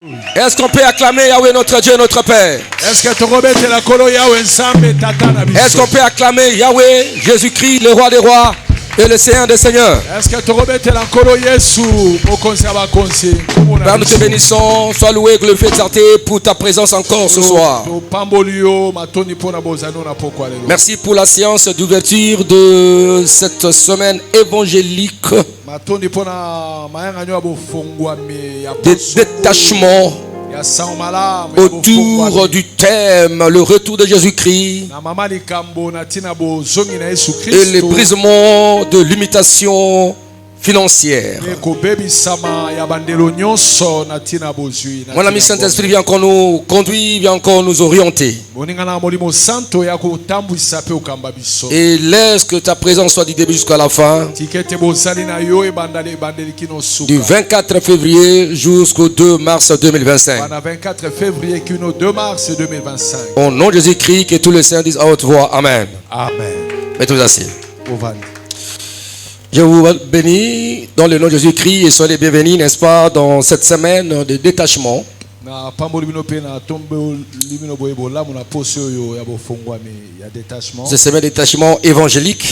Est-ce qu'on peut acclamer Yahweh notre Dieu, notre Père? Est-ce qu'on peut acclamer Yahweh, Jésus-Christ, le roi des rois et le Seigneur des seigneurs? Père, nous te bénissons, sois loué, glorifié, exalté pour ta présence encore ce soir. Merci pour la séance d'ouverture de cette semaine évangélique de détachement autour du thème le retour de Jésus-Christ et les brisements de l'imitation financière. Mon ami Saint-Esprit vient encore nous conduire, vient encore nous orienter. Et laisse que ta présence soit du début jusqu'à la fin. Du 24 février jusqu'au 2 mars 2025. Au nom de Jésus-Christ, que tous les saints disent à haute voix Amen. Amen. Mettez-vous assis. Je vous bénis dans le nom de Jésus-Christ et soyez bienvenus, n'est-ce pas, dans cette semaine de détachement. Cette semaine de détachement évangélique,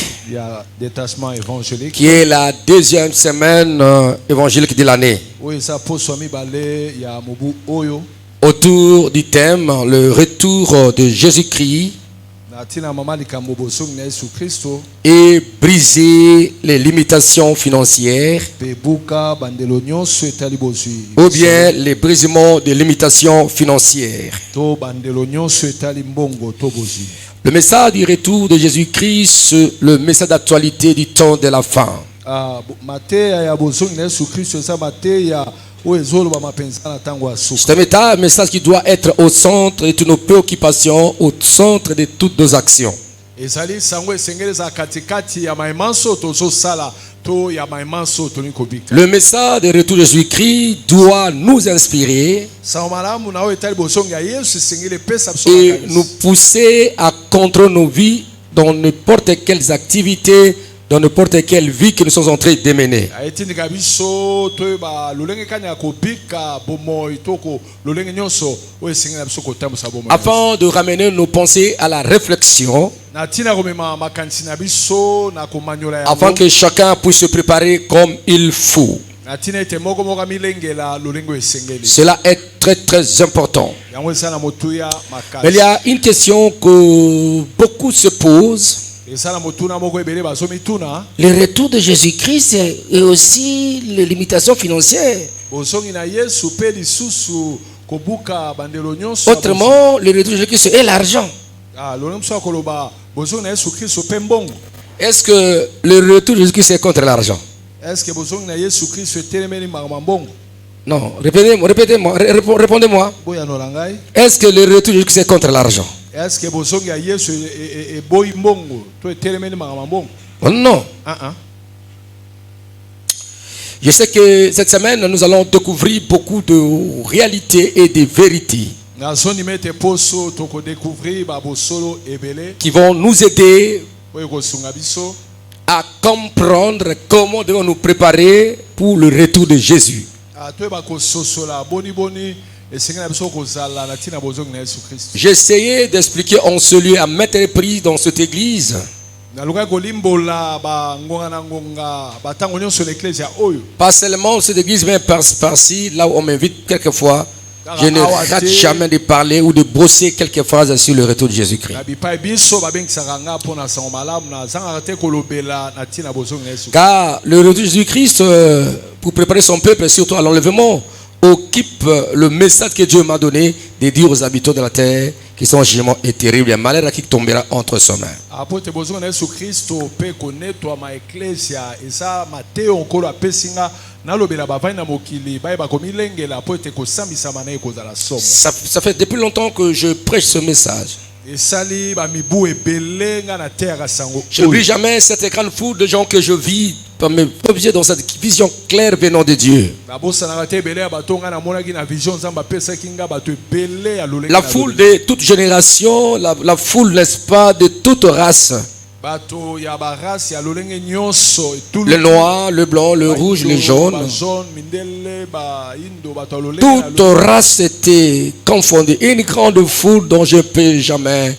qui est la deuxième semaine évangélique de l'année. Autour du thème, le retour de Jésus-Christ. Et briser les limitations financières ou bien les brisements des limitations financières. Le message du retour de Jésus-Christ, le message d'actualité du temps de la fin. C'est un message qui doit être au centre de toutes nos préoccupations, au centre de toutes nos actions. Le message du retour de Jésus-Christ doit nous inspirer et nous pousser à contrôler nos vies dans n'importe quelles activités, dans n'importe quelle vie que nous sommes en train de mener. Afin de ramener nos pensées à la réflexion, afin que chacun puisse se préparer comme il faut. Cela est très très important. Mais il y a une question que beaucoup se posent. Le retour de Jésus-Christ et aussi les limitations financières. Autrement, le retour de Jésus-Christ est l'argent. Est-ce que le retour de Jésus-Christ est contre l'argent? Non, répondez-moi. Est-ce que le retour de Jésus-Christ est contre l'argent? Non. Je sais que cette semaine, nous allons découvrir beaucoup de réalités et de vérités qui vont nous aider à comprendre comment devons nous préparer pour le retour de Jésus. J'ai essayé d'expliquer en ce lieu à maintes reprises dans cette église pas seulement cette église, mais par-ci, là où on m'invite quelquefois, je ne rate jamais de parler ou de brosser quelques phrases sur le retour de Jésus-Christ. Car le retour de Jésus-Christ, pour préparer son peuple, surtout à l'enlèvement, occupe le message que Dieu m'a donné de dire aux habitants de la terre qui sont jugement et terrible, et malheur qui tombera entre ses mains. Ça fait depuis longtemps que je prêche ce message. Je n'oublie jamais cette grande foule de gens que je vis par mes objets dans cette vision claire venant de Dieu. La foule de toute génération, la foule, n'est-ce pas, de toute race. Le noir, le blanc, le rouge, le jaune. Toute race était confondue. Une grande foule dont je ne peux jamais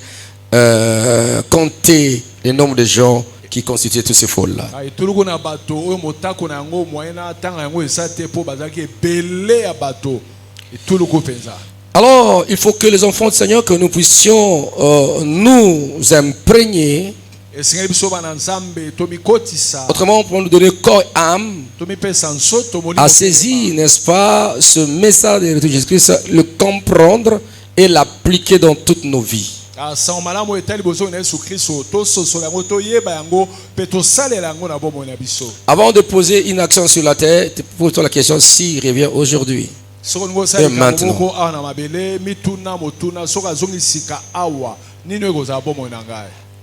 compter le nombre de gens qui constituaient toutes ces foules-là. Alors, il faut que les enfants du Seigneur, que nous puissions nous imprégner. Autrement, pour nous donner corps et âme à saisir, n'est-ce pas, ce message de Jésus-Christ, le comprendre et l'appliquer dans toutes nos vies. Avant de poser une action sur la terre, pose-toi la question s'il revient aujourd'hui. Et maintenant.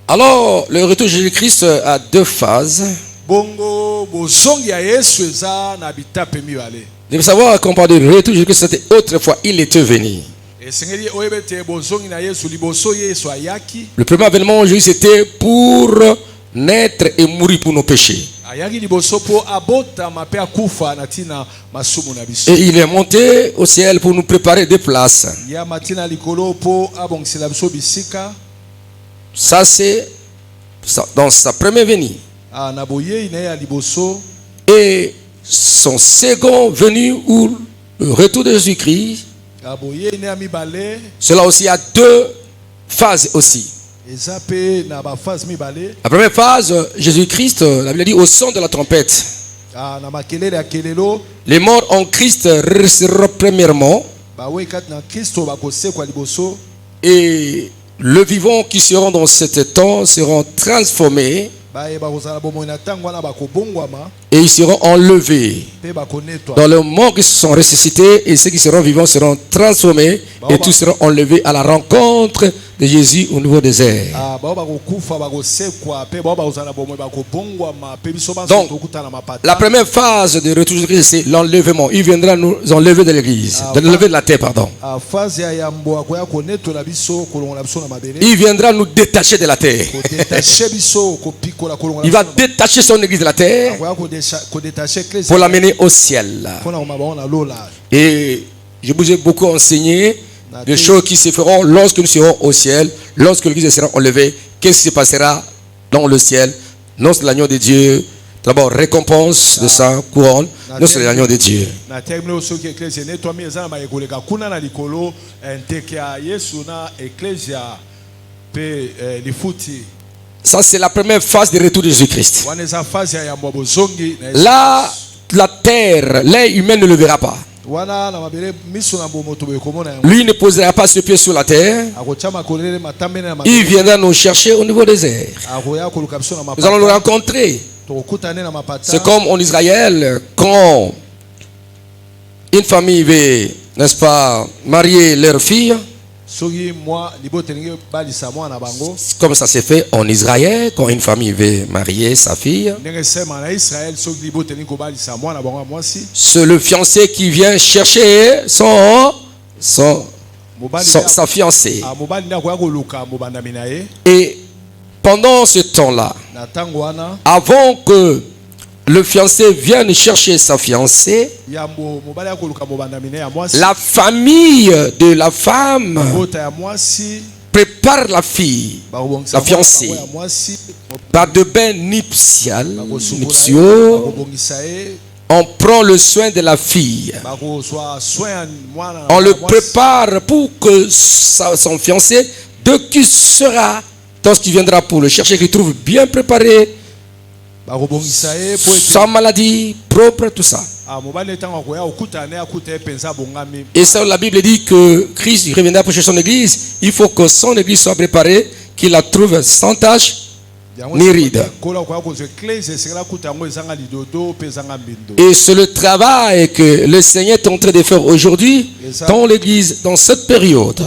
Alors, le retour de Jésus-Christ a deux phases. Vous devez savoir qu'on parle du retour de Jésus-Christ, c'était autrefois, il était venu. Le premier avènement de Jésus, c'était pour naître et mourir pour nos péchés. Et il est monté au ciel pour nous préparer des places. Ça, c'est dans sa première venue. Et son second venue, ou le retour de Jésus-Christ, cela aussi a deux phases aussi. La première phase, Jésus-Christ, la Bible dit au son de la trompette. Les morts en Christ ressusciteront premièrement. Et les vivants qui seront dans ce temps seront transformés. Et ils seront enlevés. Dans le monde qui sont ressuscités, et ceux qui seront vivants seront transformés. Et tous seront enlevés à la rencontre de Jésus au nouveau désert. Donc, la première phase de retour de Christ, c'est l'enlèvement. Il viendra nous enlever de l'église, de l'enlever de la terre, pardon. Il viendra nous détacher de la terre. Il va détacher son église de la terre pour l'amener au ciel. Et je vous ai beaucoup enseigné des choses qui se feront lorsque nous serons au ciel, lorsque l'église sera enlevée. Qu'est-ce qui se passera dans le ciel? Non, c'est l'agneau de Dieu. D'abord, récompense de sa couronne. Non, c'est l'agneau de Dieu. Ça, c'est la première phase du retour de Jésus-Christ. Là, la terre, l'œil humain ne le verra pas. Lui ne posera pas ses pieds sur la terre. Il viendra nous chercher au niveau des airs. Nous allons le rencontrer. C'est comme en Israël, quand une famille veut, n'est-ce pas, marier leur fille. Comme ça s'est fait en Israël, quand une famille veut marier sa fille, c'est le fiancé qui vient chercher sa fiancée. Et pendant ce temps-là, avant que le fiancé vienne chercher sa fiancée, la famille de la femme prépare la fille, la fiancée, par de bains nuptiaux. On prend le soin de la fille. On le prépare pour que son fiancé, dès qu'il sera, lorsqu'il viendra pour le chercher, qu'il trouve bien préparé, sans maladie, propre, tout ça. Et ça, la Bible dit que Christ reviendra pour chercher son église. Il faut que son église soit préparée, qu'il la trouve sans tache ni ride. Et c'est le travail que le Seigneur est en train de faire aujourd'hui dans l'église, dans cette période.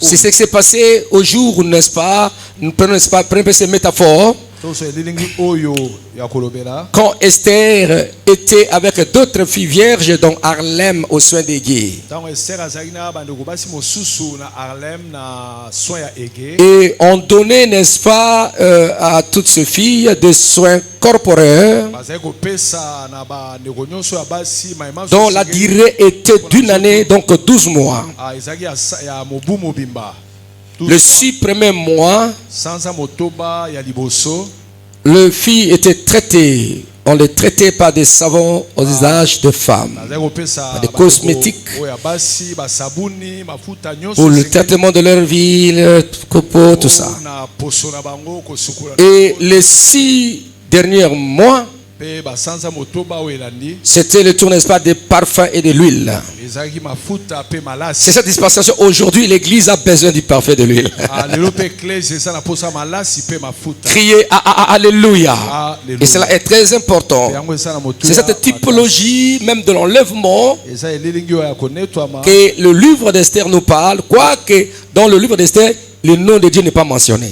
C'est ce qui s'est passé au jour où, n'est-ce pas, nous prenons ces métaphores. Quand Esther était avec d'autres filles vierges dans Harlem aux soins d'Égée. Et on donnait, n'est-ce pas, à toutes ces filles des soins corporels dont la durée était d'une année, donc 12 mois. Le 6 premiers mois, les filles étaient traitées. On les traitait par des savons au visage de femmes, par des cosmétiques, pour le traitement de leur vie, leur copeaux, tout ça. Et les 6 derniers mois, c'était le tour, n'est-ce pas, des parfums et de l'huile. C'est cette dispensation. Aujourd'hui, l'église a besoin du parfum et de l'huile. Criez Alléluia. Et cela est très important. C'est cette typologie même de l'enlèvement que le livre d'Esther nous parle, quoique dans le livre d'Esther, le nom de Dieu n'est pas mentionné.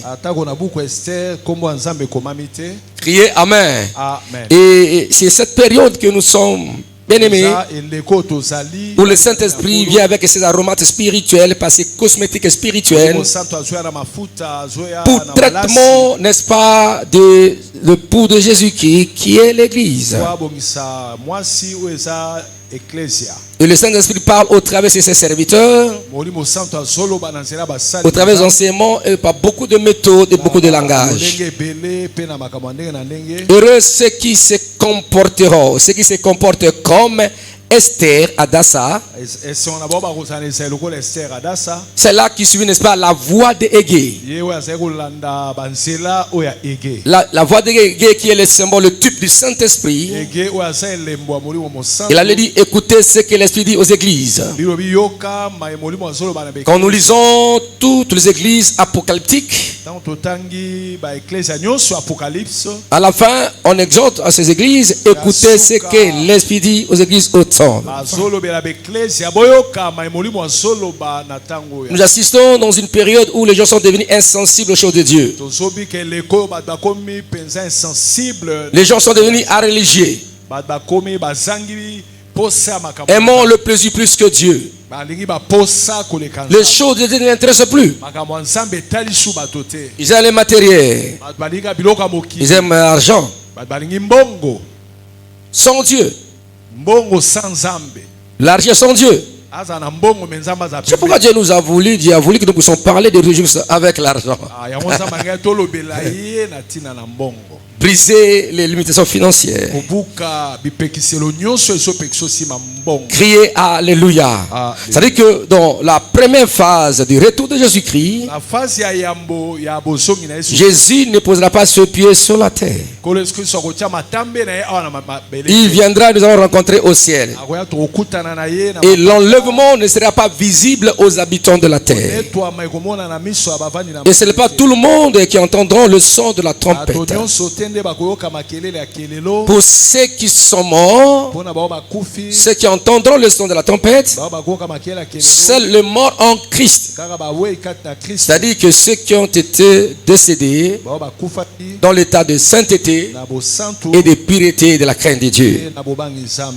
Criez Amen. Et c'est cette période que nous sommes bien-aimés, où le Saint-Esprit vient avec ses aromates spirituels, par ses cosmétiques spirituels, pour traitement, n'est-ce pas, de l'époux de Jésus-Christ, qui est l'Église. Et le Saint-Esprit parle au travers de ses serviteurs, au travers des enseignements et par beaucoup de méthodes et beaucoup de langages. Heureux ceux qui se comporteront, ceux qui se comportent comme Esther Adassa. C'est là qui suit, n'est-ce pas, la voie de Égée. La voie de Égée qui est le symbole, le type du Saint-Esprit. Il allait dire, écoutez ce que l'Esprit dit aux églises. Quand nous lisons toutes les églises apocalyptiques, à la fin, on exhorte à ces églises, écoutez ce que l'Esprit dit aux églises au temps. Nous assistons dans une période où les gens sont devenus insensibles aux choses de Dieu. Les gens sont devenus irréligieux. Aimons le plaisir plus que Dieu. Les choses de Dieu ne l'intéressent plus. Ils aiment les matériels. Ils aiment l'argent. Sans Dieu. L'argent sans Dieu. C'est pourquoi Dieu nous a voulu, Dieu a voulu que nous puissions parler de réjouissance avec l'argent. Briser les limitations financières. Crier Alléluia. C'est-à-dire que dans la première phase du retour de Jésus-Christ, Jésus ne posera pas ses pieds sur la terre. Il viendra, nous allons rencontrer au ciel. Et l'enlèvement ne sera pas visible aux habitants de la terre. Et ce n'est pas tout le monde qui entendra le son de la trompette. Pour ceux qui sont morts, ceux qui entendront le son de la trompette, seuls les morts en Christ. C'est-à-dire que ceux qui ont été décédés dans l'état de sainteté et de pureté et de la crainte de Dieu.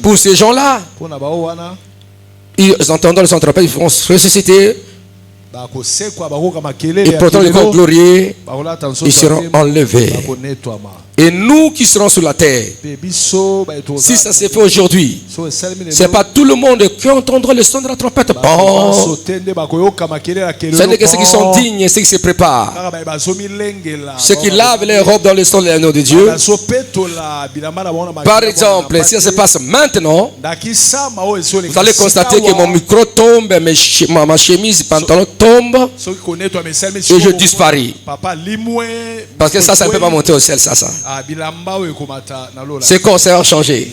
Pour ces gens-là, ils entendront le son de la trompette, ils vont se ressusciter. Et pourtant les corps glorieux, ils seront enlevés. Et nous qui serons sur la terre, si ça s'est fait aujourd'hui, ce n'est pas tout le monde qui entendra le son de la trompette. Bon, ce n'est que ceux qui sont dignes, ceux qui se préparent, ceux qui lavent les robes dans le sang de l'agneau de Dieu. Par exemple, si ça se passe maintenant, vous allez constater que mon micro tombe, ma chemise, pantalon tombe, et je disparais. Parce que ça ne peut pas monter au ciel, ça. Ses corps seront changés.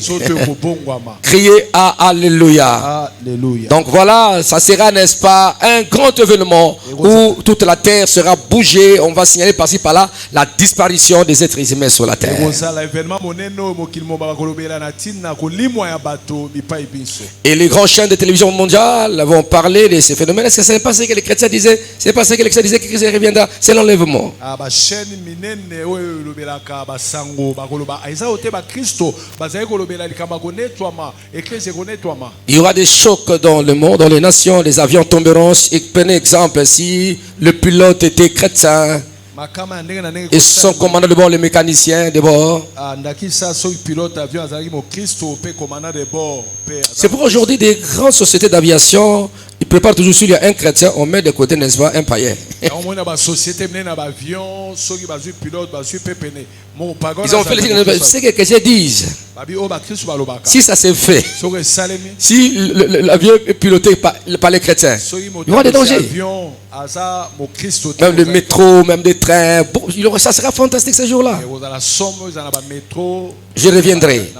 Criez Alléluia. Donc voilà, ça sera, n'est-ce pas, un grand événement où toute la terre sera bougée. On va signaler par-ci par-là la disparition des êtres humains sur la terre. Et les grandes chaînes de télévision mondiale vont parler de ces phénomènes. Est-ce que ce n'est pas ce que les chrétiens disaient? C'est pas ce que les chrétiens disaient que Christ reviendra. C'est l'enlèvement. Il y aura des chocs dans le monde, dans les nations, les avions tomberont. Et prenez exemple, si le pilote était chrétien et son commandant de bord, le mécanicien de bord. C'est pour aujourd'hui des grandes sociétés d'aviation, ils préparent toujours s'il y a un chrétien, on met de côté, n'est-ce pas, un païen. Ils ont fait ce que les chrétiens disent. Si ça s'est fait, si l'avion est piloté par les chrétiens, il y aura des dangers. Même le métro, même des trains, ça sera fantastique ce jour-là. Je reviendrai.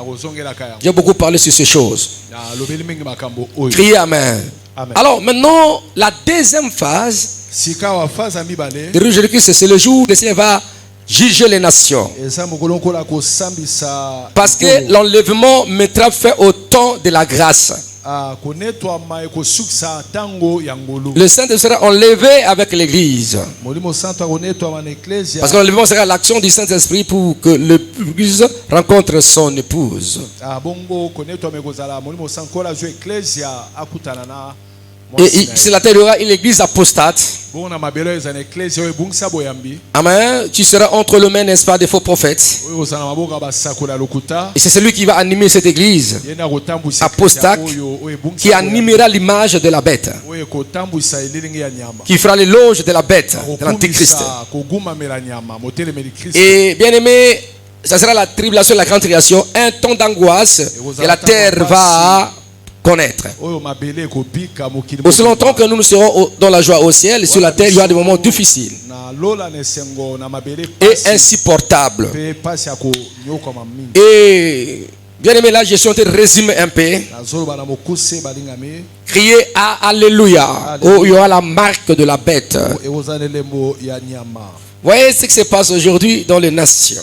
J'ai beaucoup parlé sur ces choses. Criez Amen. Alors maintenant, la deuxième phase, c'est le jour où le Seigneur va juger les nations. Parce que l'enlèvement mettra fin au temps de la grâce. Le Saint-Esprit sera enlevé avec l'Église. Parce que l'enlèvement sera l'action du Saint-Esprit pour que l'Église rencontre son épouse. Et c'est la terre, il y aura une église apostate. Amen. Tu seras entre les mains, n'est-ce pas, des faux prophètes. Et c'est celui qui va animer cette église apostate, qui animera l'image de la bête, qui fera l'éloge de la bête, de l'antichrist. Et bien aimé, ça sera la tribulation, la grande création, un temps d'angoisse que la terre va connaître. Aussi longtemps que nous serons dans la joie au ciel, sur la terre, il y aura des moments difficiles et insupportables. Et bien aimé, là, je suis en train de résumer un peu. Criez Alléluia, où il y aura la marque de la bête. Voyez ce qui se passe aujourd'hui dans les nations.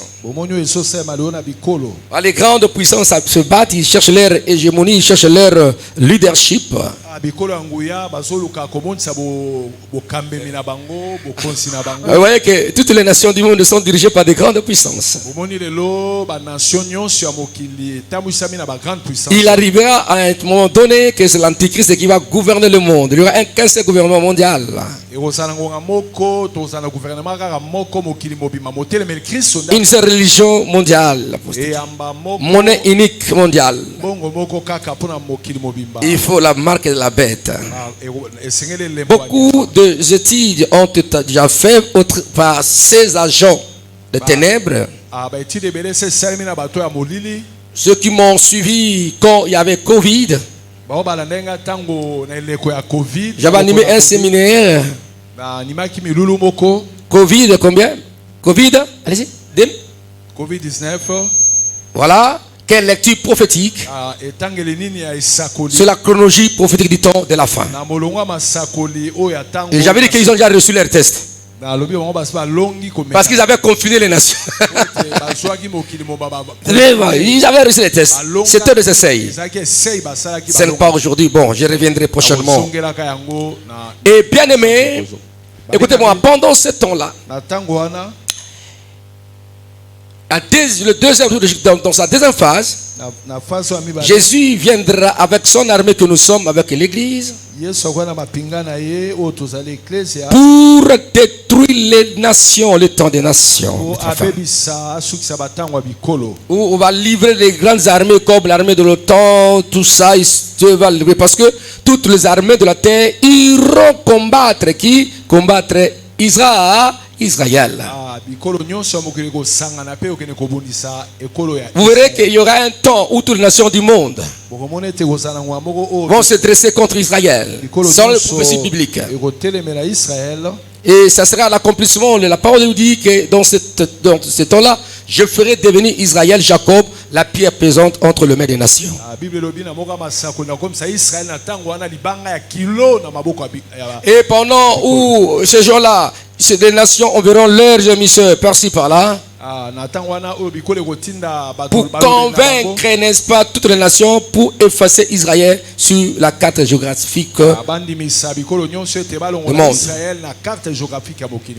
Les grandes puissances se battent, ils cherchent leur hégémonie, ils cherchent leur leadership. Vous voyez que toutes les nations du monde sont dirigées par des grandes puissances. Il arrivera à un moment donné que c'est l'antichrist qui va gouverner le monde. Il y aura qu'un seul gouvernement mondial. Une seule religion mondiale. Monnaie unique mondiale. Il faut la marque de la bête. Beaucoup d'études ont été déjà faites par ces agents de ténèbres. Ceux qui m'ont suivi quand il y avait Covid, j'avais animé un séminaire. Covid, combien? Covid, allez-y. Covid-19. Voilà. Quelle lecture prophétique sur la chronologie prophétique du temps de la fin. Et j'avais dit qu'ils ont déjà reçu leur test. Parce qu'ils avaient confiné les nations. Ils avaient reçu les tests. C'était des essais. Ce n'est pas aujourd'hui. Bon, je reviendrai prochainement. Et bien aimé, écoutez-moi, pendant ce temps-là, le deuxième jour, dans sa deuxième phase, Jésus viendra avec son armée que nous sommes, avec l'Église, pour détruire les nations, le temps des nations. Où on va livrer les grandes armées comme l'armée de l'OTAN, tout ça, parce que toutes les armées de la terre iront combattre qui? Combattre Israël. Vous verrez qu'il y aura un temps où toutes les nations du monde vont se dresser contre Israël. Sans le prophétie biblique. Et ça sera l'accomplissement de la parole nous dit que dans ce temps-là, je ferai devenir Israël, Jacob, la pierre pesante entre les mains des nations. Et pendant où ces gens-là, les nations enverront leurs gémisseurs par-ci par-là, pour convaincre, n'est-ce pas, toutes les nations, pour effacer Israël sur la carte géographique du monde.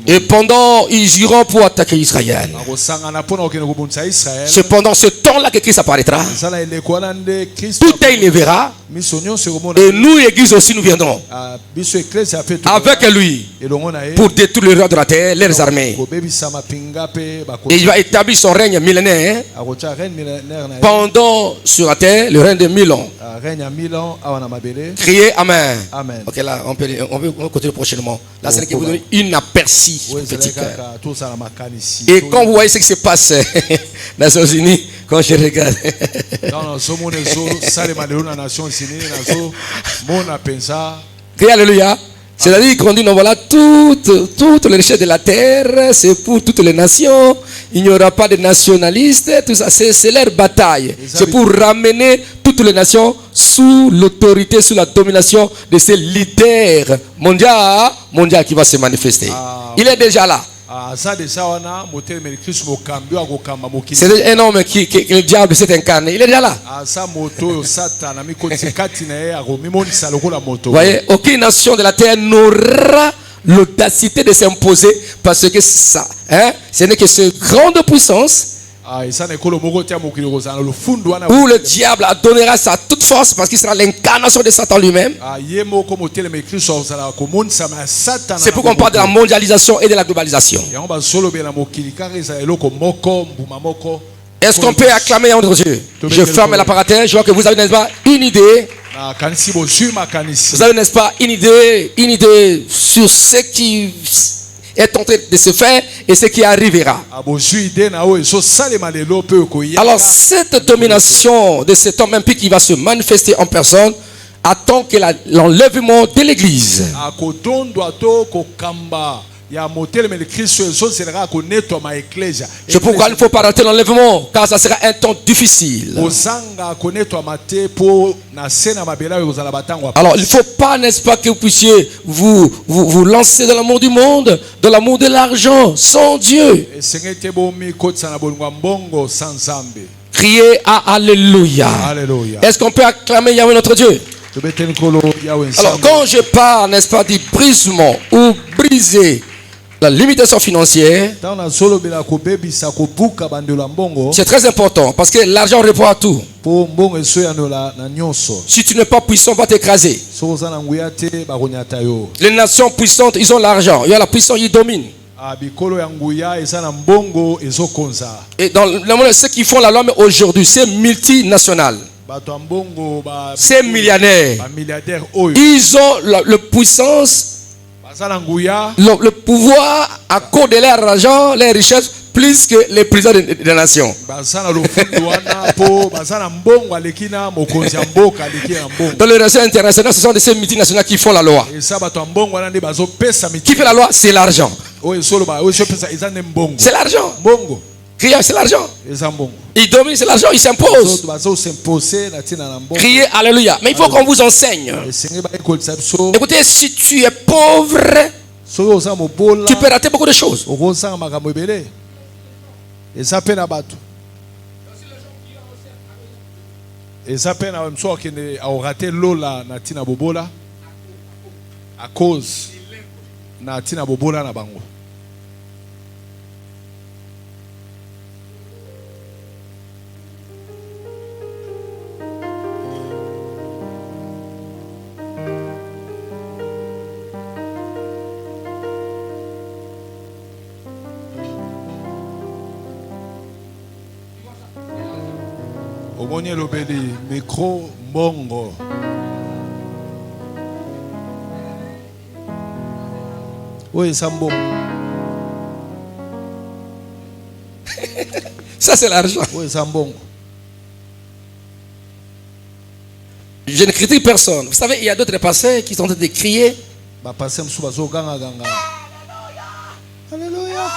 Et pendant, ils iront pour attaquer Israël. C'est pendant ce temps-là que Christ apparaîtra. Tout il le verra. Et nous, l'Église aussi, nous viendrons avec lui pour détruire les rois de la terre, leurs armées. Et il va établir son règne millénaire pendant sur la terre, le règne de 1000 ans. Criez Amen. Ok, là, on peut continuer prochainement. Là, c'est que vous donnez une aperçu. Et quand vous voyez ce qui se passe dans les États-Unis, quand je regarde. Criez Alléluia. C'est-à-dire qu'on dit, non, voilà, toutes les richesses de la terre, c'est pour toutes les nations. Il n'y aura pas de nationalistes, tout ça, c'est leur bataille. C'est pour ramener toutes les nations sous l'autorité, sous la domination de ces leaders mondiaux qui va se manifester. Il est déjà là. C'est un homme qui le diable s'est incarné. Il est déjà là. Vous voyez, aucune nation de la terre n'aura l'audacité de s'imposer parce que ça, ce n'est que cette grande puissance où le diable donnera sa toute force parce qu'il sera l'incarnation de Satan lui-même. C'est pourquoi on parle de la mondialisation et de la globalisation. Est-ce qu'on peut acclamer notre Dieu? Je ferme la parenthèse. Je vois que vous avez, n'est-ce pas, une idée. Vous avez, n'est-ce pas, une idée sur ce qui est en train de se faire et ce qui arrivera. Alors cette domination de cet homme impie qui va se manifester en personne attend que l'enlèvement de l'Église. C'est pourquoi il ne faut pas rater l'enlèvement, car ça sera un temps difficile. Alors il ne faut pas, n'est-ce pas, que vous puissiez vous lancer dans l'amour du monde, dans l'amour de l'argent, sans Dieu. Criez à Alléluia. Est-ce qu'on peut acclamer Yahweh notre Dieu? Alors quand je parle, n'est-ce pas, du brisement ou briser la limitation financière, c'est très important parce que l'argent répond à tout. Si tu n'es pas puissant, on va t'écraser. Les nations puissantes, ils ont l'argent. Il y a la puissance, ils dominent. Et dans le monde, ceux qui font la loi aujourd'hui, c'est multinational. Ces milliardaires, ils ont la puissance, le pouvoir à cause de leur argent, leur richesse, plus que les présidents des nations. Dans les relations internationales, ce sont de ces multinationales qui font la loi. Qui fait la loi? C'est l'argent. C'est l'argent. C'est l'argent. Il domine, c'est l'argent, il s'impose. Criez Alléluia. Mais il faut qu'on vous enseigne. Écoutez, si tu es pauvre, tu peux rater beaucoup de choses. À cause na tina bobola na bango. Omoni lobeli micro mbongo. Oui, Sambo. Ça c'est l'argent. Oui, Sambo. Je ne critique personne. Vous savez, il y a d'autres pasteurs qui sont en train de crier. Alléluia.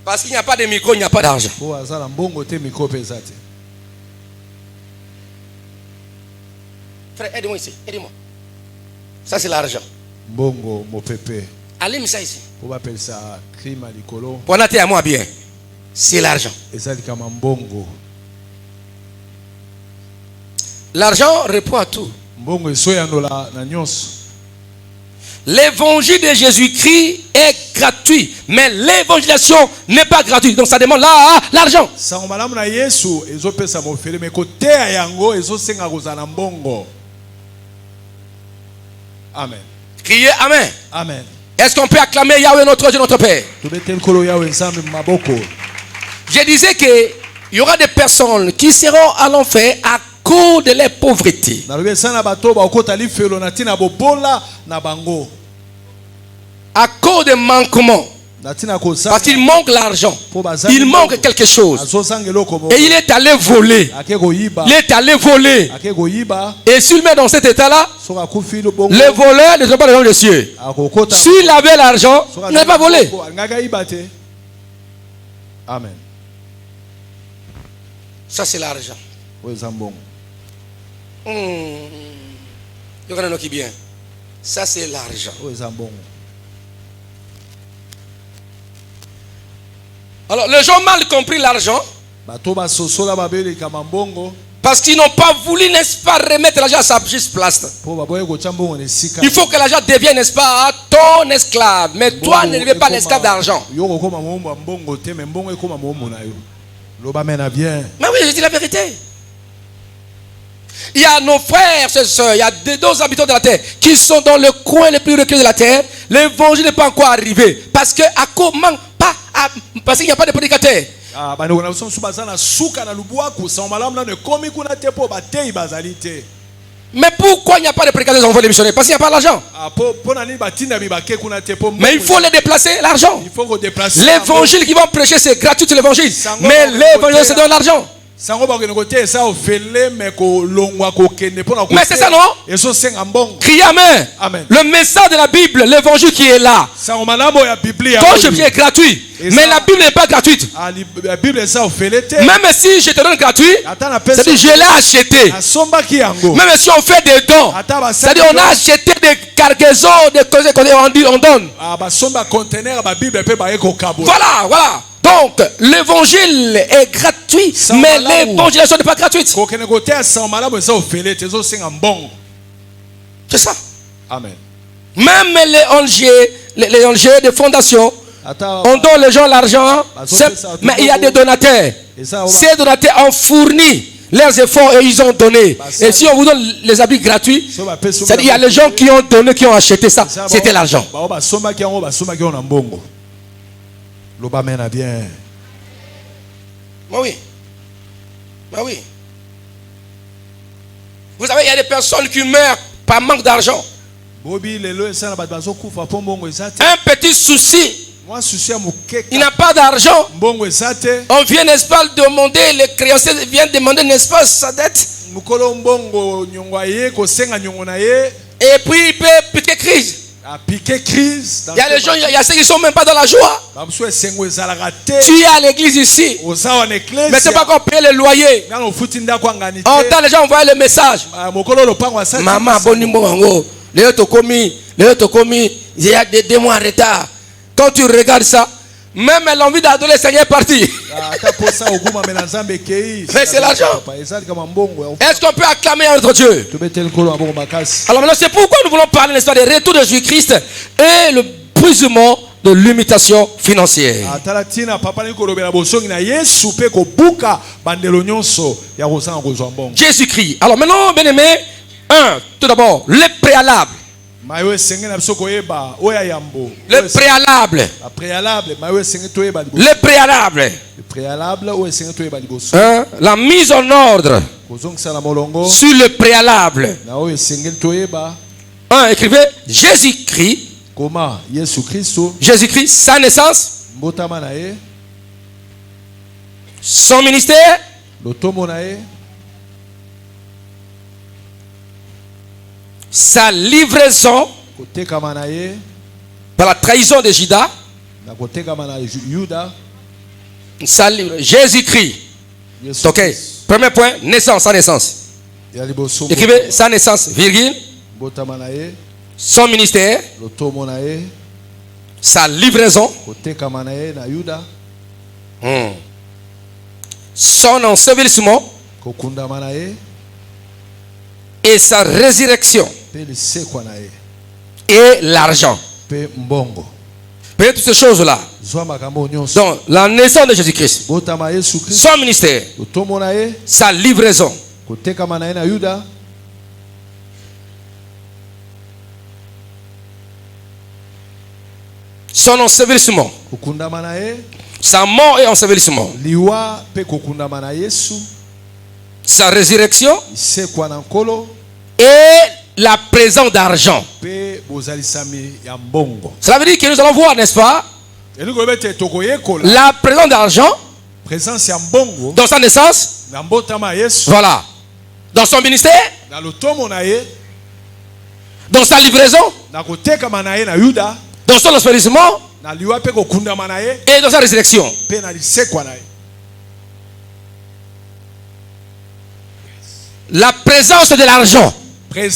Parce qu'il n'y a pas de micro, il n'y a pas d'argent. Po azala mbongo te micro pesa te. Frère, aide-moi ici, aide-moi. Ça c'est l'argent. Mbongo mopepe. Allez, ça ici. Po bapel sa crime likolo. Pour noter à moi bien. C'est l'argent. Ezali kama mbongo. L'argent répond à tout. Mbongo esoyandola na nyonso. L'évangile de Jésus-Christ est gratuit, mais l'évangélisation n'est pas gratuite. Donc ça demande là l'argent. Sango malamu na Yesu ezopesa mofele mais koteya yango ezosenga kozala mbongo. Amen. Criez Amen. Amen. Est-ce qu'on peut acclamer Yahweh notre Dieu, notre Père? Je disais qu'il y aura des personnes qui seront à l'enfer à cause de leur pauvreté. À cause de manquements. Parce qu'il manque l'argent. Il manque quelque chose. Et il est allé voler. Il est allé voler. Et s'il met dans cet état-là, les voleurs ne sont pas dans les cieux. S'il avait l'argent, il n'avait pas volé. Amen. Ça c'est l'argent. Bien. Ça c'est l'argent. Alors les gens ont mal compris l'argent. Parce qu'ils n'ont pas voulu, n'est-ce pas, remettre l'argent à sa juste place. Il faut que l'argent devienne, n'est-ce pas, ton esclave. Mais toi ne deviens pas l'esclave d'argent. Mais oui, je dis la vérité. Il y a nos frères, ses soeurs, il y a deux habitants de la terre qui sont dans le coin le plus reculé de la terre. L'évangile n'est pas encore arrivé. Parce que à quoi manque pas, parce qu'il n'y a pas de prédicateur. Mais pourquoi il n'y a pas de prédicateur dans les missionnaires? Parce qu'il n'y a pas d'argent. Mais il faut les déplacer, l'argent. L'évangile qu'ils vont prêcher, c'est gratuit l'évangile. Mais l'évangile, c'est de l'argent. Mais c'est ça, non? Criez Amen. Le message de la Bible, l'évangile qui est là. Ton chemin est gratuit. Mais la Bible n'est pas gratuite. Même si je te donne gratuit, c'est-à-dire je l'ai acheté. Même si on fait des dons, c'est-à-dire on a acheté des cargaisons, des causes qu'on donne. Voilà, voilà. Donc, l'évangile est gratuit, mais l'évangélisation n'est pas gratuite. C'est ça. Amen. Même les ONG de fondation, on donne les gens l'argent, mais il y a des donateurs. Ces donateurs ont fourni leurs efforts et ils ont donné. Et si on vous donne les habits gratuits, c'est-à-dire il y a les gens qui ont donné, qui ont acheté ça, c'était l'argent. L'Obamena bien. Oui. Oui. Vous savez, il y a des personnes qui meurent par manque d'argent. Un petit souci. Il n'a pas d'argent. On vient, n'est-ce pas, demander, les créanciers viennent demander, n'est-ce pas, sa dette. Et puis il peut piquer crise. Il y a les gens, il y a ceux qui ne sont même pas dans la joie. Tu es à l'église ici, mais c'est pas qu'on paye le loyer. On entend les gens envoyer le message. Maman, bonimo, il y a des mois en retard. Quand tu regardes ça, même l'envie d'adorer le Seigneur est partie. Mais c'est l'argent. Est-ce qu'on peut acclamer à notre Dieu? Alors maintenant, c'est pourquoi nous voulons parler, n'est-ce pas, des retours de Jésus-Christ et le brisement de l'imitation financière. Jésus-Christ. Alors maintenant, bien aimé, tout d'abord, le préalable. Le préalable. Le préalable. La mise en ordre sur le préalable. Écrivez Jésus-Christ. Jésus-Christ, sa naissance, son ministère, sa livraison par la trahison de Judas, na kotekama na Yuda. Jésus-Christ. Ok. Premier point, naissance, sa naissance. Écrivez sa naissance, virgule. Son ministère. Sa livraison. Son ensevelissement. Et sa résurrection. Et l'argent. Prenez toutes ces choses-là. Donc, la naissance de Jésus-Christ, son ministère, sa livraison, son ensevelissement, sa mort et ensevelissement, sa résurrection et la présence d'argent. Cela veut dire que nous allons voir, n'est-ce pas, la présence d'argent dans sa naissance, voilà, dans son ministère, dans sa livraison, dans son ensevelissement et dans sa résurrection. La présence de l'argent. Et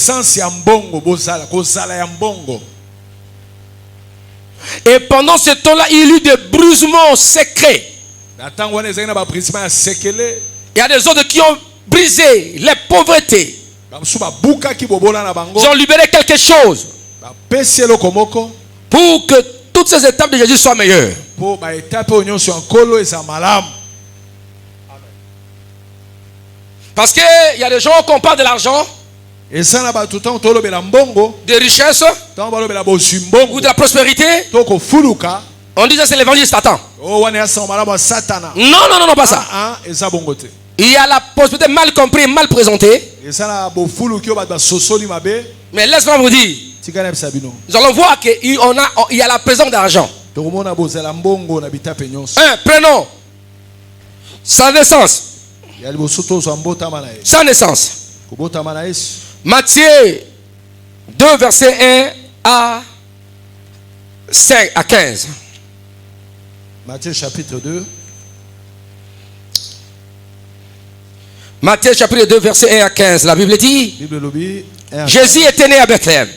pendant ce temps-là, il y eut des bruisements secrets. Il y a des autres qui ont brisé les pauvretés. Ils ont libéré quelque chose pour que toutes ces étapes de Jésus soient meilleures. Parce qu'il y a des gens qui parlent de l'argent, de richesse ou de la prospérité. On dit que c'est l'évangile Satan. Non, pas ça. Il y a la prospérité mal comprise, mal présentée. Mais laisse-moi vous dire, nous allons voir qu'il y a la présence d'argent. Prenons sa naissance. Sa naissance. Matthieu 2, verset 1 à 5 à 15. Matthieu chapitre 2. Matthieu chapitre 2, verset 1 à 15. La Bible dit, Jésus était né à Bethléem,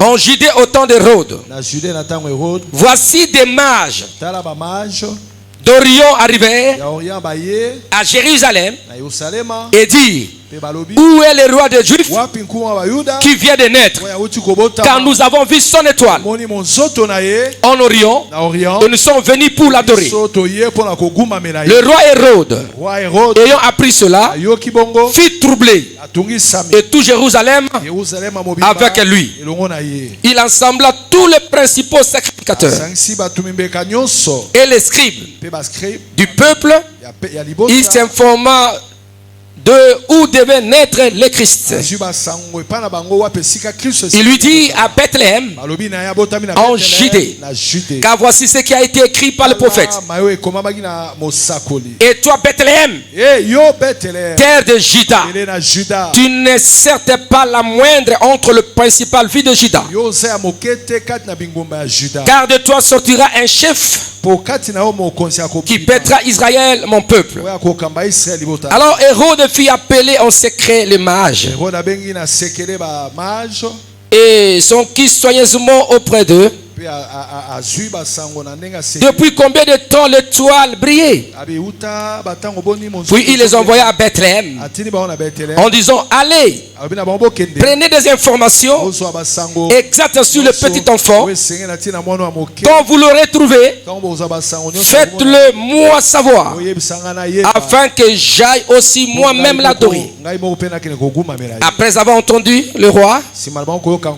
en Judée au temps d'Hérode. Voici des mages d'Orient arrivèrent à Jérusalem et dit, où est le roi des Juifs qui vient de naître? Car nous avons vu son étoile en Orient et nous sommes venus pour l'adorer. Le roi Hérode, ayant appris cela, fit troubler et tout Jérusalem avec lui. Il ensembla tous les principaux sacrificateurs et les scribes du peuple. Il s'informa de où devait naître le Christ. Il lui dit à Bethléem, en Judée, car voici ce qui a été écrit par le prophète. Et toi, Bethléem, terre de Juda, tu n'es certes pas la moindre entre le principal fils de Juda, car de toi sortira un chef qui pètera Israël, mon peuple. Alors Hérode fit appeler en secret les mages et sont qui soigneusement auprès d'eux. Depuis combien de temps l'étoile brillait? Puis il les envoya à Bethléem en disant, allez, prenez des informations exactes sur le petit enfant. Quand vous l'aurez trouvé, faites-le moi savoir, afin que j'aille aussi moi-même l'adorer. Après avoir entendu le roi,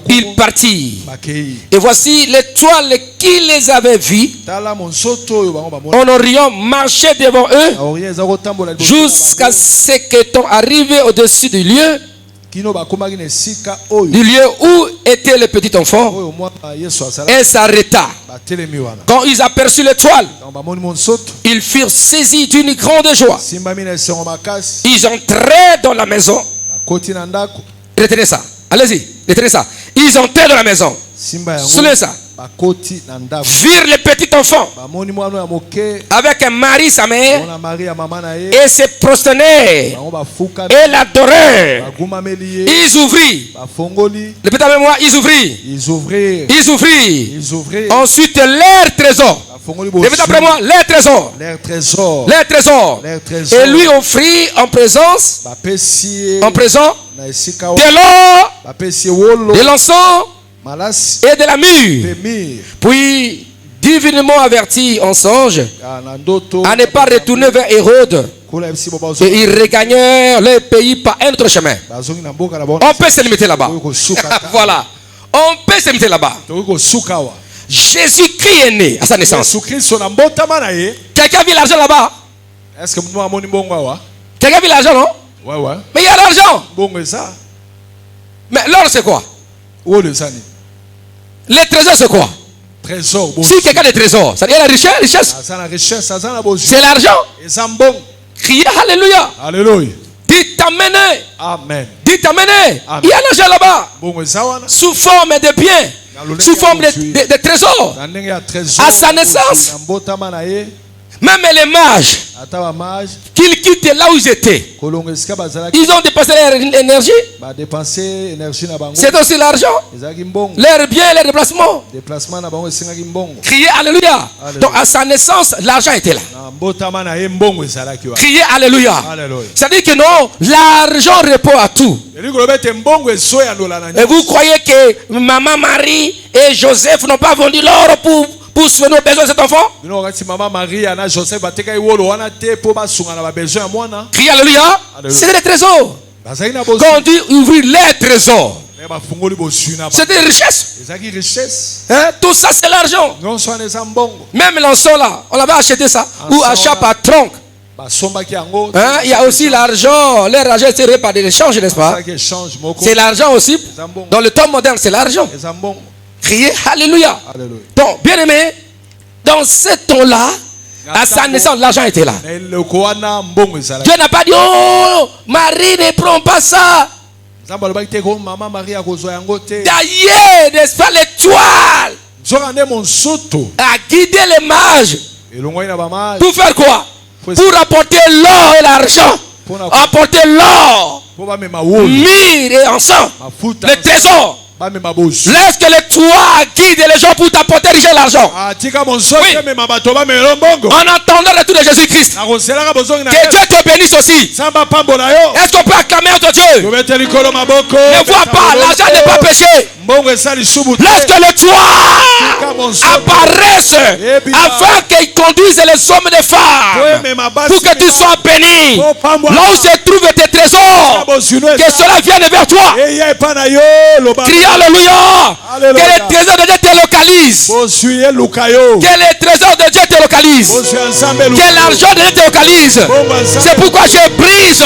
il partit. Et voici l'étoile qui les avait vus en Orient marchait devant eux jusqu'à ce qu'étant arrivé au-dessus du lieu où était le petit enfant, et s'arrêta. Quand ils aperçurent l'étoile, ils furent saisis d'une grande joie. Ils entraient dans la maison. Retenez ça. Allez-y, retenez ça. Ils entraient dans la maison. Souvenez ça. bakoti na ndako virent le petit enfant bamoni mwana ya moke avec un mari, sa mère, mwana Maria mama na ye et se prosternèrent bango bafuka et l'adorèrent. bagumameli ye Ils ouvrirent. bafongoli Répétez avec moi, ils ouvrirent. ils ouvrirent Ils ouvrirent. ils ouvrirent Ensuite, leur trésor. bafongoli Répétez après moi, leur trésor. leur trésor Leur trésor. leur trésor Et lui offrit en présence, bapesi ye en présent, na esika de l'or, bapesi ye wolo de l'encens malasi et de la myrrhe. pe mire Puis, divinement averti en songe, na ndoto à ne pas retourner vers Hérode, kola yebisi bo et ils regagnèrent le pays par un autre chemin. bazongi na mboka na bon On peut se limiter là-bas. kosuka Voilà. On peut se limiter là-bas. tokoki kosuka wa Jésus-Christ est né à sa naissance. Yesu Kristo na mbotama na ye Quelqu'un a vu l'argent là-bas? est-ce que mutu amoni mbongo awa Quelqu'un a vu l'argent, non? ouais Mais il y a l'argent. mbongo eza Mais l'or, c'est quoi? wolo ezani Les trésors, c'est quoi? trésor bo Si quelqu'un a des trésors, ça veut dire la richesse. aza na richesse aza na bozwi C'est l'argent. eza mbongo Criez Alléluia. Alléluia Dites amenez. amen Dites amenez. Amen. Il y a l'argent là-bas. mbongo eza wana Sous forme de biens. Sous forme de trésors. na ndenge ya trésor À sa naissance. na mbotama na ye Même les mages, ata bamage qu'ils quittent là où ils étaient, kolongo esika bazalaki ils ont dépensé leur énergie. badepense énergie na bango C'est aussi l'argent. ezalaki mbongo Leurs biens, leurs déplacements. déplacement na bango esengaki mbongo Criez Alléluia. Alléluia. Donc à sa naissance, l'argent était là. na mbotama na ye mbongo ezalaki wa Criez Alléluia. Alléluia C'est-à-dire que non, l'argent répond à tout. elingi koloba ete mbongo ezoyandola na Et vous croyez que maman Marie et Joseph n'ont pas vendu l'or pour souvenir aux besoins de cet enfant? bino wakati mama maria na joseph batekaki wolo wana te mpo basunga na babesoin ya mwana Criez Alléluia. Alléluia. C'est des trésors. bazalaki na Quand bozwi on dit ouvrir les trésors, me bafungoli bozwi na c'est des richesses. ezalaki richesse Hein? Tout ça, c'est l'argent. nyonso wana eza mbongo Même l'encens là, on avait acheté ça. Ou achat par tronc. basombaki yango Hein? Il y a aussi l'argent. L'argent est tiré par de l'échange, n'est-ce pas? basalaki échange moko C'est l'argent aussi. eza mbongo Dans le temps moderne, c'est l'argent. eza mbongo Criez Alléluia. Alléluia Donc, bien aimé, dans ce temps-là, à sa naissance, l'argent était là. na eloko wana mbongo ezalaki Dieu n'a pas dit, oh, Marie, ne prends pas ça. nzambe alobaki te ko mama maria akozwa yango te D'ailleurs, n'est-ce pas, l'étoile nzoka nde monsutu a guidé les mages. elongwaki na bamage Pour faire quoi? Pour Pour apporter l'or et l'argent. Pour Apporter l'or, mpo bamema wolo myrrhe et encens. mafuta Le trésor. bamema bozwi Laisse que l'étoile guide les gens pour t'apporter richesse et l'argent. atika monzoki Oui. emema bato bamela mbongo En attendant le retour de Jésus-Christ. nakozelaka bozongi na Que Dieu te bénisse aussi. nzambe apambola yo Est-ce qu'on peut acclamer notre Dieu? tobete likolo maboko Ne vois pas, l'argent n'est pas péché. mbongo eza lisubu te Lorsque l'étoile apparaisse afin qu'il conduise les hommes et les femmes pour que tu sois béni. Là où se trouvent tes trésors, que cela vienne vers toi. eya epa na yo loba Crie Alléluia. Alléluia. Que les trésors de Dieu te localisent. bozwi eluka yo Que les trésors de Dieu te localisent. bozwi ya nzambe Que eluka l'argent de Dieu te localise. C'est pourquoi je brise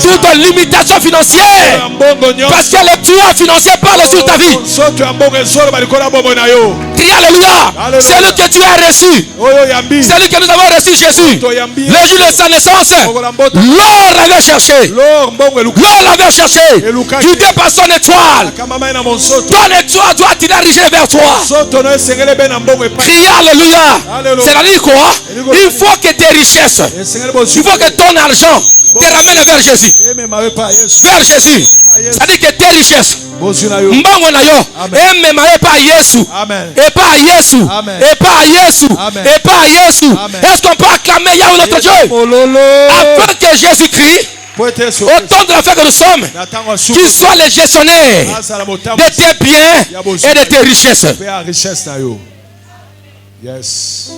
toute limitation financière. ya mbongo Parce nyonso que les tueurs financiers parlent sur ta vie. nzoto ya mbongo ezoloba likolo ya bomoi na yo Crie Alléluia. Alléluia. C'est lui que tu as reçu. oyo yambi C'est lui que nous avons reçu Jésus. Le jour de sa naissance, l'or l'avait cherché. lor mbongo eluka L'or l'avait cherché. Guidé par son étoile. kama mai na monsoto Ton étoile doit attirer la richesse vers toi. soto no esengeli be na mbongo epai Crie Alléluia. Alléluia. C'est-à-dire quoi? Il faut que tes richesses, esengeli il bozwi faut que ton argent te ramène vers Jésus. emema yo epai ya yesu Vers Jésus. C'est-à-dire que tes richesses, bozwi na yo mbongo na yo, Amen. emema epa Yesu. amen Epa Yesu. Amen. Epa Yesu. Amen. Epa Yesu. Amen. Est-ce qu'on peut acclamer Yahweh notre Dieu? mololo Afin que Jésus-Christ, po ete yesu au temps de la fête que nous sommes, na ntango ya qu'il suka soit le gestionnaire azala motambo de tes biens et de tes richesses. mpe ya richesse na yo yes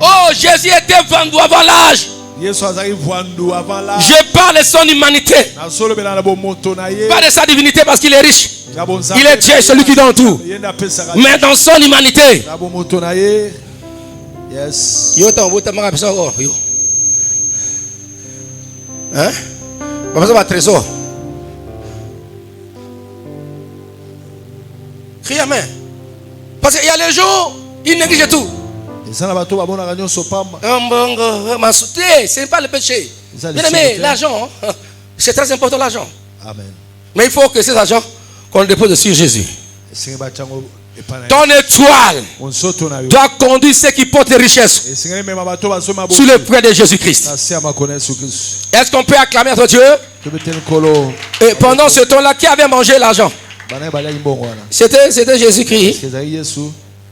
Oh, Jésus était vendu avant l'âge. yesu azalaki vwandu avant la Je parle de son humanité, nazolobela na bomoto na ye pas de sa divinité parce qu'il est riche. na bonzambe Il est Dieu, celui qui donne tout. ye nde apesaka Mais dans son humanité, na bomoto na ye yes yo t'en veux tellement besoin yo. Hein? Pas besoin de trésor. Crie amen. Parce qu'il y a les jours, il néglige tout. eza na bato babonaka nyonso pamba Mbongo, ma sauté, ce n'est pas le péché. Ça, Bien le aimé, sauté. l'argent, c'est très important l'argent. amen Mais il faut que cet argent, qu'on le dépose sur Jésus. Ton étoile doit conduire ceux qui portent les richesses sur le près de Jésus-Christ. Est-ce qu'on peut acclamer à Dieu? Et pendant ce temps-là, qui avait mangé l'argent? C'était Jésus-Christ.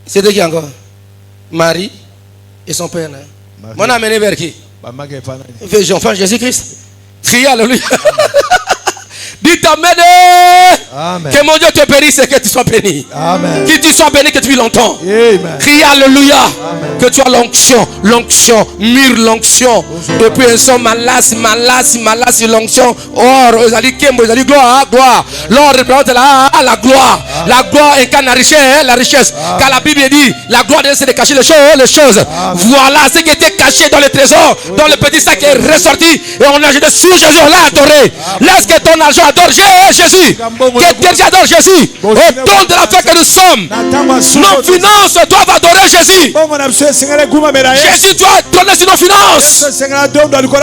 C'était qui encore? Marie et son père. On a amené vers qui? Vers enfant Jésus-Christ. Criez alléluia. Dites Amen. Que mon Dieu te bénisse et que tu sois béni. Amen. Que tu sois béni, que tu vis longtemps. Amen. Criez alléluia. Amen. Que tu as l'onction, mûre l'onction. Et puis un son malas, l'onction. Or, vous allez gloire, gloire. L'or représente la gloire. La gloire incarne la richesse. Car la Bible dit, la gloire c'est de cacher les choses. Voilà ce qui était caché dans le trésor, dans le petit sac est ressorti. Et on a jeté sur Jésus, on l'a adoré. Laisse que ton argent adore Jésus. Que Dieu adore Jésus. Au temps de la fête que nous sommes, nos finances doivent adorer Jésus. Jésus doit donner sur nos finances.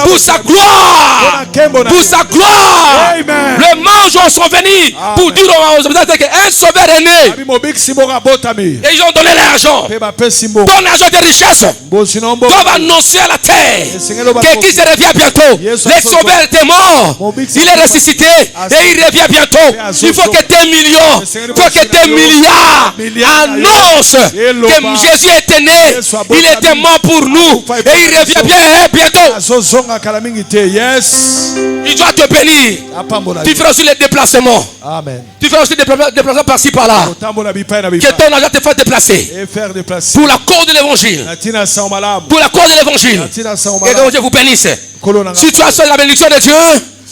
Pour sa gloire. Pour sa gloire. Les mangeants sont venus pour dire aux habitants qu'un sauveur est né. Et ils ont donné l'argent. Ton argent de richesse doivent annoncer à la terre que Christ revient bientôt. Le sauveur était mort. Il est ressuscité. Et il revient bientôt. Il faut que tes millions, il faut que tes milliards annoncent que Jésus était né. Il était mort pour nous. Et il revient bientôt. Il doit te bénir. Tu feras aussi les déplacements. Amen. Tu feras aussi des déplacements par-ci par-là. Que ton argent te fasse déplacer. Pour la cause de l'évangile. Pour la cause de l'évangile. Et que Dieu vous bénisse. Si tu as fait la bénédiction de Dieu,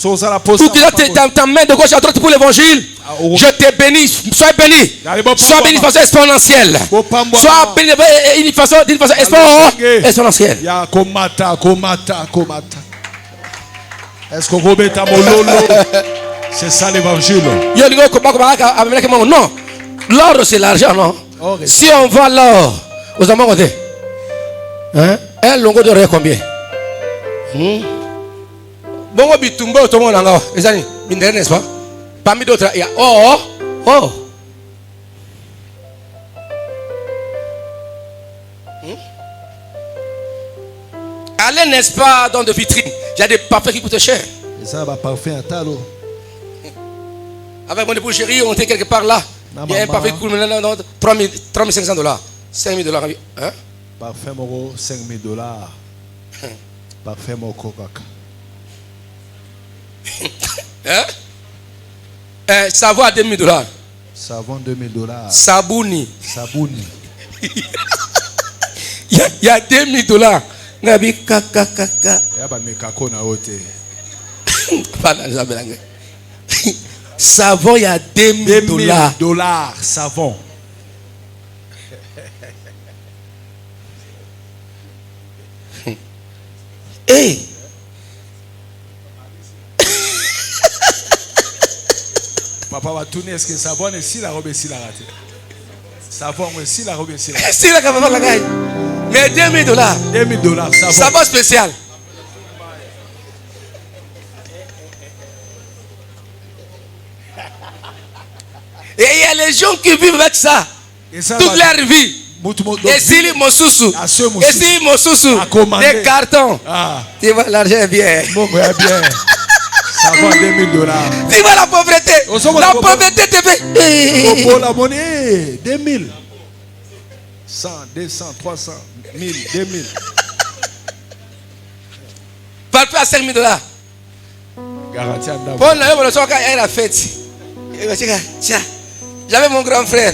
pour que ta main de gauche à droite pour l'évangile, je te bénis. Sois béni. Sois béni de façon exponentielle. Sois béni d'une façon exponentielle. Est-ce qu'on remet ta mololo? C'est ça l'évangile. Non. L'or c'est l'argent, non? Si on vend l'or, vous avez demandé. Un longo de rien combien? Bon, bitumbo, tout le monde en les amis, n'est-ce pas? Parmi d'autres, il y a allez, n'est-ce pas, dans de vitrines, il y a des parfums qui coûtent cher. Et ça va parfum à talo. Avec mon épouse chérie, on était quelque part là. Il y a un parfum qui coûte maintenant $3,500, $5,000. Hein? Parfum moro $5,000. Parfum moro coca. Savon à $2,000. Savon $2,000. Sabouni. Il y a $2,000. Nabi kaka. Yaba mekako na ote. Savon, il y a $2,000. Savon. Hey. Papa va tourner, est-ce que savon est si la robe est si la raté? Savon est si la robe est si la raté? Si la caméra la gagne. Mais $2,000. $2,000. Savon spécial. Et il y a les gens qui vivent avec ça. Toute leur vie. Et si mon sous-sous. Et si mon sous-sous. Des cartons. Tu vois, l'argent est bien. Savon $2,000. Tu vois la pauvreté. La pauvreté te fait. Pour la monnaie, 2,000. 100, 200, 300, 1000, 2000. Parfait à $5,000. Garantie à Bon, la fête. Tiens, j'avais mon grand frère.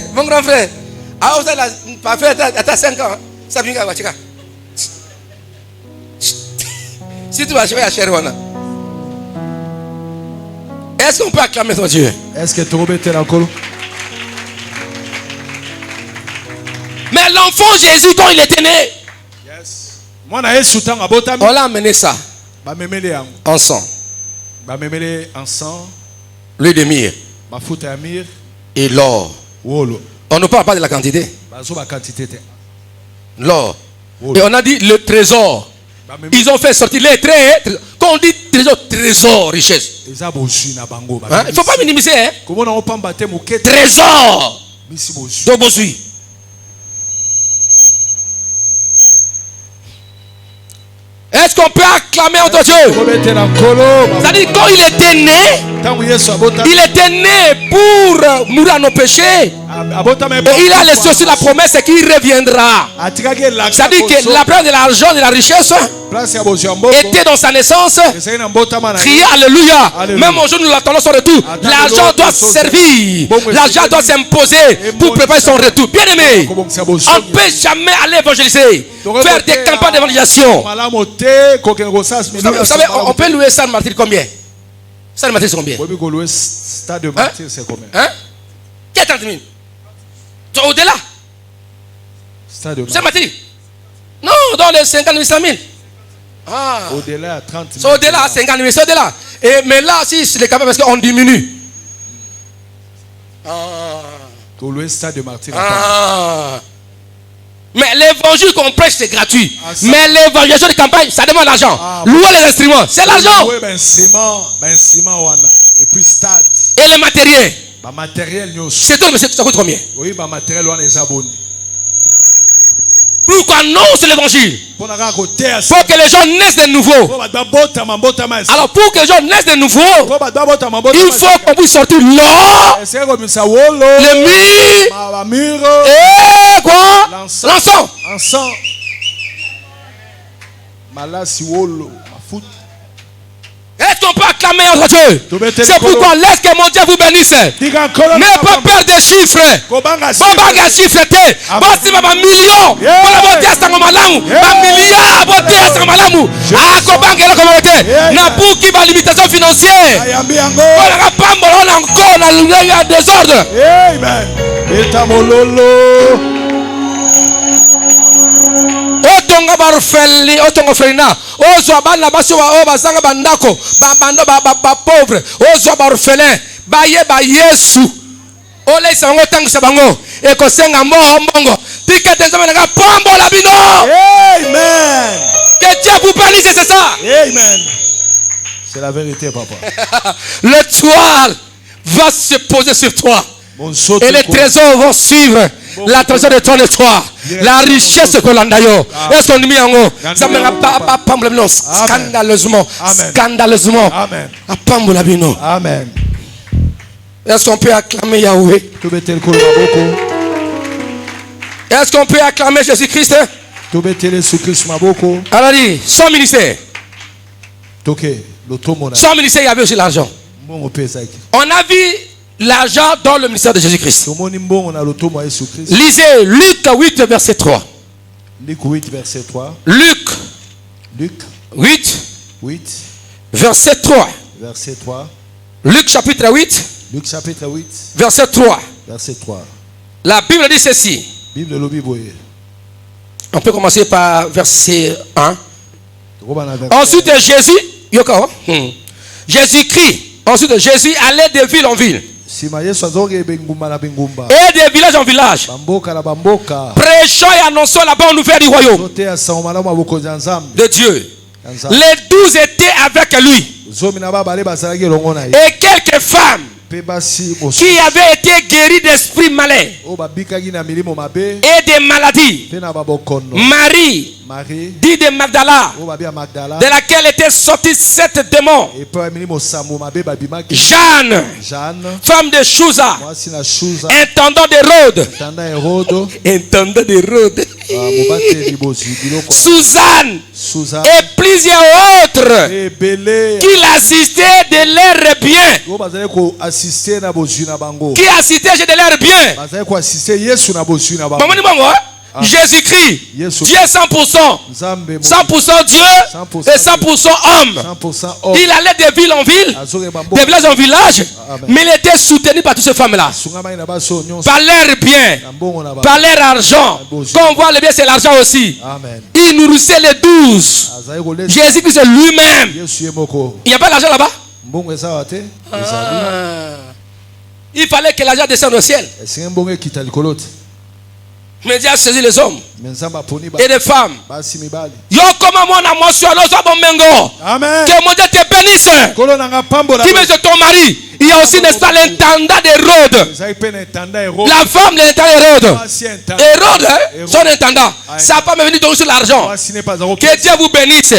Ah, vous avez parfait à 5 ans. Ça vient à Chika. Si tu vas acheter à Cherwana. Est-ce qu'on peut acclamer ton Dieu? Est-ce que tu remettez encore? Mais l'enfant Jésus, quand il était né, on l'a amené ça ensemble. L'huile de myrrhe et l'or. On ne parle pas de la quantité. L'or. Et on a dit le trésor. Ils ont fait sortir les traits. Quand on dit trésor, richesse. Il ne faut pas minimiser. Trésor. Donc, bon suit. Est-ce qu'on peut acclamer entre Dieu? C'est-à-dire quand il était né pour mourir à nos péchés. Et il a laissé aussi la promesse qu'il reviendra. C'est-à-dire que la place de l'argent, de la richesse était dans sa naissance. Criez Alléluia. Même aujourd'hui nous l'attendons son retour. L'argent doit servir. L'argent doit s'imposer pour préparer son retour. Bien aimé, on ne peut jamais aller évangéliser, faire des campagnes d'évangélisation. Vous savez, on peut louer ça de martyr combien? Ça de martyr c'est combien? Hein? 40 000. Au-delà. C'est martyr. Non, dans les 50 000, 100 000. Ah. Au-delà, 30 000. C'est au-delà, 50 000, c'est au-delà. Mais là, si c'est les capables, parce qu'on diminue. Mais l'évangile qu'on prêche, c'est gratuit. Mais l'évangélisation de campagne, ça demande l'argent. Louer les instruments, c'est l'argent. Et puis stade. Et le matériel. C'est tout, mais ça coûte combien? Oui, matériel, on est abonné. Pour qu'on annonce l'évangile, pour que les gens naissent de nouveau. Alors pour que les gens naissent de nouveau, il faut qu'on puisse sortir l'or, le myrrhe et quoi? L'encens. Est-ce qu'on peut acclamer entre Dieu? C'est pourquoi laisse que mon Dieu vous bénisse. N'ayez pas peur des chiffres. Bobanga chiffre te. Basi ma million. Pour la beauté à Sangomalamu. Ma milliard beauté à Sangomalamu. Ah, Kobanga la communauté. Na pour qui va limitation financière. On n'a pas bon encore dans le désordre. Amen. Etamololo. Otonga barfeli, otonga frena. Ozo abana basi wa bazanga bandako, babando ba pauvre. Ozo barfelin, baye ba Yesu. Ole sango tangu sabango, eko senga mbongo. Tika tenzama nga pombo la bino. Amen. Que Dieu vous bénisse, c'est ça. Amen. C'est la vérité, papa. Le toile va se poser sur toi. Et les trésors vont suivre la trésor de ton étoile. La richesse que l'on a. Est-ce qu'on dit en haut? Ça me rappelle scandaleusement. Scandaleusement. Amen. Est-ce qu'on peut acclamer Yahweh? Est-ce qu'on peut acclamer Jésus-Christ? Alors dit, son ministère. Son ministère, il y avait aussi l'argent. On a vu l'argent dans le ministère de Jésus-Christ. Lisez Luc 8, verset 3. Luc 8, verset 3. Luc 8, verset 3. Verset 3. Luc chapitre 8. Luc chapitre 8. Verset 3. Verset 3. La Bible dit ceci. On peut commencer par verset 1. Ensuite Jésus-Christ. Ensuite Jésus allait de ville en ville. Et des villages en village. Prêchant et annonçant la bonne nouvelle du royaume de Dieu. Les 12 étaient avec lui. Et quelques femmes qui avaient été guéries d'esprits malins et des maladies. Marie, dit de Magdala, de laquelle étaient sortis 7 démons. Jeanne, femme de Chouza, intendant d'Hérode, Suzanne et plusieurs autres qui l'assistaient de leurs biens. Qui assistait de leurs biens. Jésus-Christ, Dieu 100%, 100% Dieu et 100% homme. Il allait de ville en ville, de village en village, mais il était soutenu par toutes ces femmes-là. Par leur bien, par leur argent. Quand on voit le bien, c'est l'argent aussi. Il nourrissait les 12. Jésus-Christ lui-même. Il n'y a pas d'argent là-bas? Il fallait que l'argent descende au ciel. Mais Dieu a saisi les hommes et les femmes. Yo comme moi na moi sur l'autre bon mengo. Que mon Dieu te bénisse. Qui met ton mari, Il y a aussi, n'est-ce pas, l'intendant d'Hérode. La femme de l'intendant d'Hérode. Hérode, son intendant. Sa femme est venue donc sur l'argent. Que Dieu vous bénisse.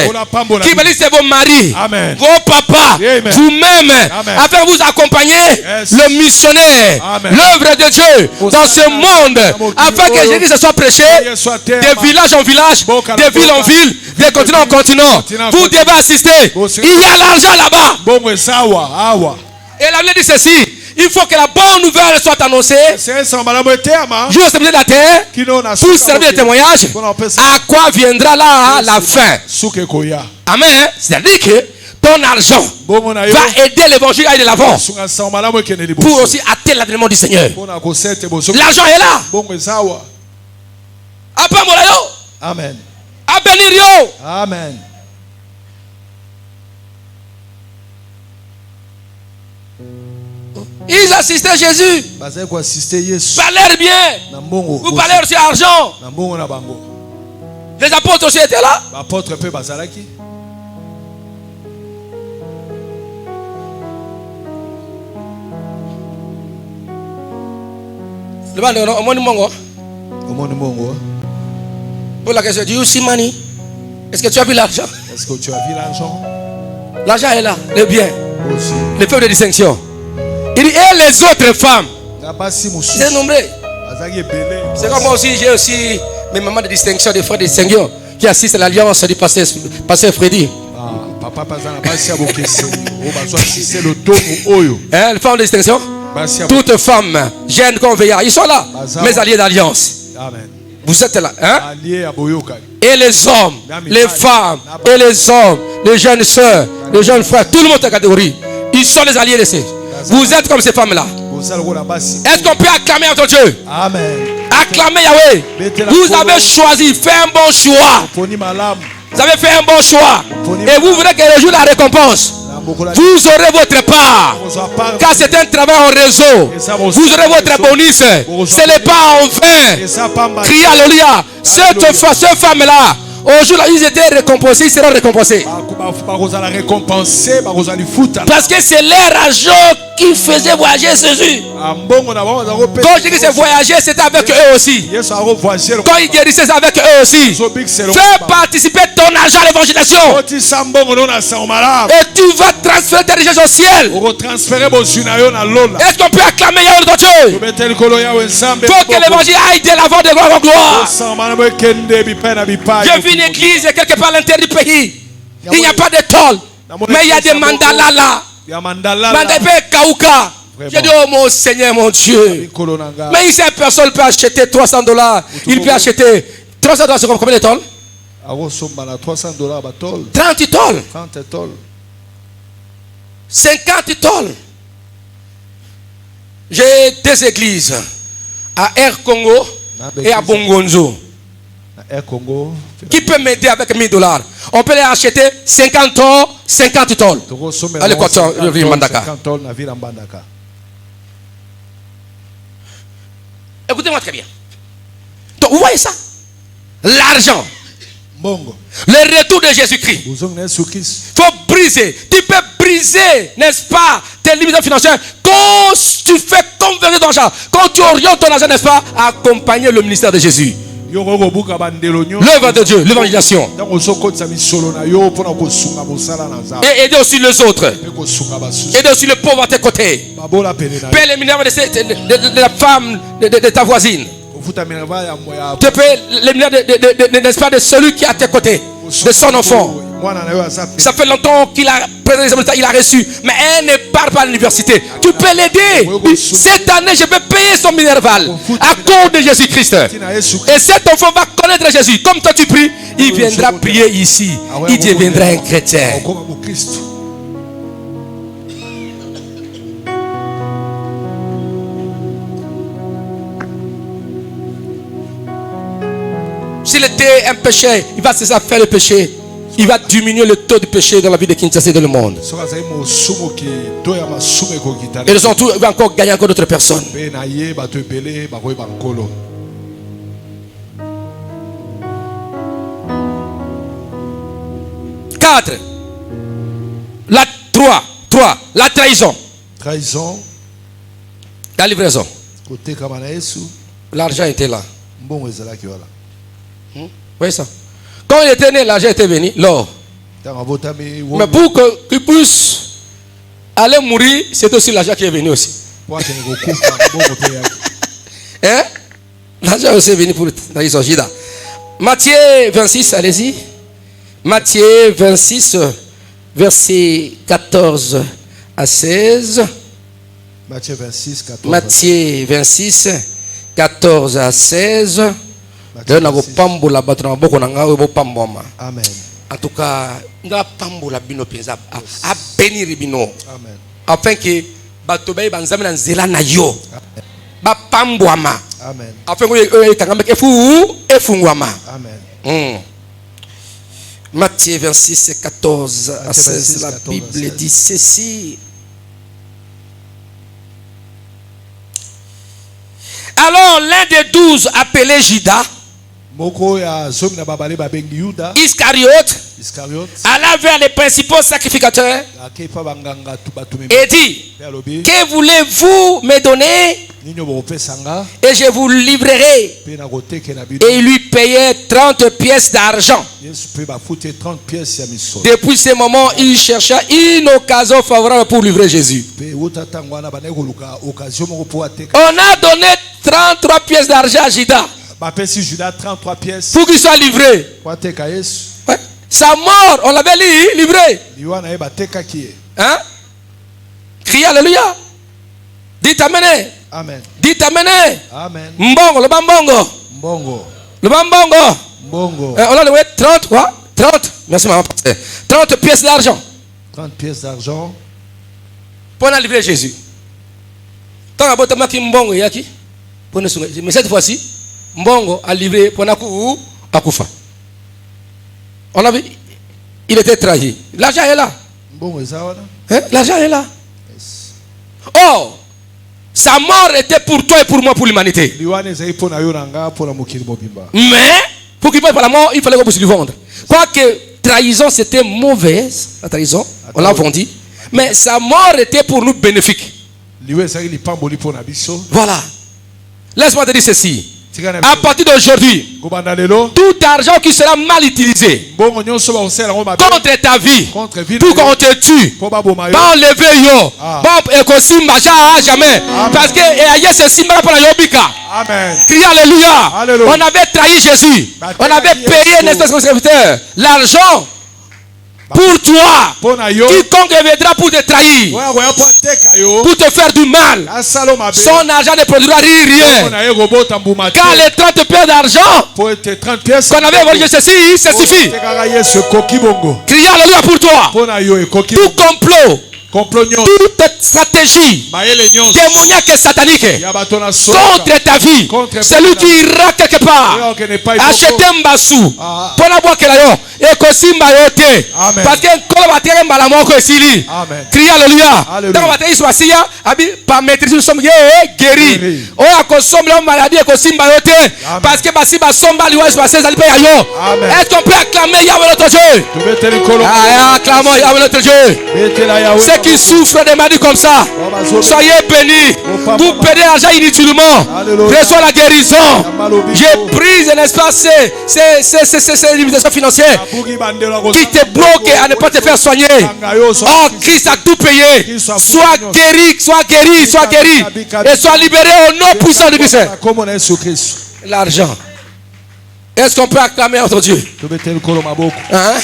Qui bénisse vos maris, vos papas, vous-même, afin de vous accompagner, le missionnaire, l'œuvre de Dieu dans ce monde, afin que Jésus soit prêché de village en village, de ville en ville, de continent en continent. Vous devez assister. Il y a l'argent là-bas. Et la Bible dit ceci: il faut que la bonne nouvelle soit annoncée jusqu'au de la terre pour servir de témoignage. À quoi viendra là la fin? Amen. C'est-à-dire que ton argent va aider l'évangile à aller de l'avant pour aussi atteindre l'avènement du Seigneur. L'argent est là. Amen. Amen. Ils assistaient Jésus. Parlèrent bien. Vous parlez aussi argent. Les apôtres aussi étaient là. Pour la question, do you see money? Est-ce que tu as vu l'argent? L'argent est là, le bien, les femmes de distinction. Il dit, et les autres femmes. C'est nombreux. C'est comme moi aussi, j'ai aussi mes mamans de distinction, des frères de distinction qui assistent à l'alliance du pasteur Freddy. Les femmes de distinction, toutes femmes, jeunes comme veillards, ils sont là, mes alliés d'alliance. Vous êtes là, hein? Et les hommes, les femmes, et les hommes, les jeunes soeurs, les jeunes frères, tout le monde est catégorie. Ils sont les alliés de ces. Vous êtes comme ces femmes-là. Est-ce qu'on peut acclamer notre Dieu? Amen. Acclamez Yahweh. Vous avez choisi, fait un bon choix. Vous avez fait un bon choix. Et vous voulez que le jour de la récompense, vous aurez votre part. Car c'est un travail en réseau. Vous aurez votre bonus. Ce n'est pas en vain. Criez alléluia. Cette femme-là, au jour où ils étaient récompensés, ils seront récompensés. Parce que c'est leur argent qui faisait voyager Jésus. Quand je dis que c'est voyager, c'était avec eux aussi. Quand ils guérissaient, c'est avec eux aussi. Fais participer ton argent à l'évangélisation. Et tu vas transférer tes richesses au ciel. Est-ce qu'on peut acclamer Yahweh notre Dieu? Il faut que l'évangile aille de l'avant de gloire en gloire. Je vis une église quelque part à l'intérieur du pays. Il n'y a pas de tôle, mais il y a des mandalas là. Mandala Kauka. J'ai dit, oh mon Seigneur, mon Dieu. Mais ici, personne peut acheter $300. Il peut acheter $300, c'est combien de tôles? 30 tôles. 50 tôles. J'ai deux églises à Air Congo et à Bongonzo. Qui peut m'aider avec $1000? On peut les acheter 50 tôles, 50 tôles. À l'équateur, le ville Mbandaka. Écoutez-moi très bien. Donc, vous voyez ça? L'argent. Le retour de Jésus-Christ. Il faut briser. Tu peux briser, n'est-ce pas, tes limites financières quand tu fais convertir ton argent. Quand tu orientes ton argent, n'est-ce pas, à accompagner le ministère de Jésus. L'œuvre de Dieu, l'évangélisation. Et aider aussi les autres. Aider aussi le pauvre à tes côtés. Paie les mineurs de la femme de ta voisine. Tu paies les mineurs n'est-ce pas, de celui qui est à tes côtés, de son enfant. Ça fait longtemps qu'il a il a reçu, mais elle ne part pas à l'université. Tu peux l'aider. Cette année, je vais payer son minerval à cause de Jésus-Christ. Et cet enfant va connaître Jésus. Comme toi tu pries, il viendra prier ici. Il deviendra un chrétien. S'il était un péché, il va se faire le péché. Il va diminuer le taux de péché dans la vie de Kinshasa et dans le monde. Et les autres, il va encore gagner encore d'autres personnes. 4. La trahison. Trahison. La livraison. Côté Kamana Yesu. L'argent était là. Bon ezala ki wala. Vous voyez ça? Quand il était né, l'argent était venu. L'or. Mais pour qu'il puisse aller mourir, c'est aussi l'argent qui est venu aussi. Hein? L'argent aussi est venu pour la Matthieu 26, allez-y. Matthieu 26, verset 14 à 16. Matthieu 26, 14. Matthieu 26, 14 à 16. Amen. En tout cas, nga pambola bino penza a bénir bino. Amen. Afin que batobe banzamina nzela na yo. Ba pambwama. Amen. Afin que kangambe efungwama. Amen. Matthieu 26 14 à 16, la Bible dit ceci. Alors l'un des 12 appelé Judas Iscariote alla vers les principaux sacrificateurs et dit: que voulez-vous me donner et je vous livrerai. Et il lui payait 30 pièces d'argent. Depuis ce moment, il chercha une occasion favorable pour livrer Jésus. On a donné 33 pièces d'argent à Judas pour qu'il soit livré. Ouais. Sa mort, on l'avait livré. Hein? Criez Alléluia. Dites Amen. Amen. Dites Amen. Amen. Mbongo, le bambongo. Mbongo. Le bambongo. Mbongo. On a donné 30 quoi? 30. Merci maman. 30 pièces d'argent. 30 pièces d'argent. Pour livrer Jésus. Tant à bout qui mbongo yaki. Mais cette fois-ci, mbongo a livré pour naku akufa. On a vu, il était trahi. L'argent est là. Hein? L'argent est là. Oh, sa mort était pour toi et pour moi, pour l'humanité. Mais, pour qu'il passe par la mort, il fallait qu'on puisse lui vendre. Quoique trahison, c'était mauvaise, la trahison, on l'a vendu. Mais sa mort était pour nous bénéfique. Voilà. Laisse-moi te dire ceci. À partir d'aujourd'hui, tout argent qui sera mal utilisé contre ta vie, pour qu'on te tue, va enlever yo, va écosimba jamais. Parce que ailleurs c'est simba pour la yobika. Crie Alléluia. On avait trahi Jésus. On avait payé un espèce de serviteur. L'argent pour toi, quiconque viendra pour te trahir, pour te faire du mal, son argent ne produira rien. Car les 30 pièces d'argent qu'on avait volé, ceci, ça suffit. Criez Alléluia pour toi. Tout complot, toute stratégie démoniaque et satanique contre ta vie, celui qui ira quelque part acheter un bassou pour la boire et kosimba yote parce que quand va tirer mbala moko esili. Criez Alléluia. Dans va tirer soisia abi par maîtrise nous sommes guéris. On a consommé la maladie et kosimba yote parce que basi basomba liwa soisia ça lipe yo. Est-ce qu'on peut acclamer Yahweh notre Dieu? Acclamons Yahweh notre Dieu. Ceux qui souffrent de maladies comme ça, soyez bénis. Vous perdez l'argent inutilement. Reçois la guérison. Je brise, n'est-ce pas, ces limitations financières qui te bloquent à ne pas te faire soigner. Oh, Christ a tout payé. Sois guéri, sois guéri, sois guéri. Et sois libéré au nom puissant de Christ. L'argent. Est-ce qu'on peut acclamer notre Dieu? Hein?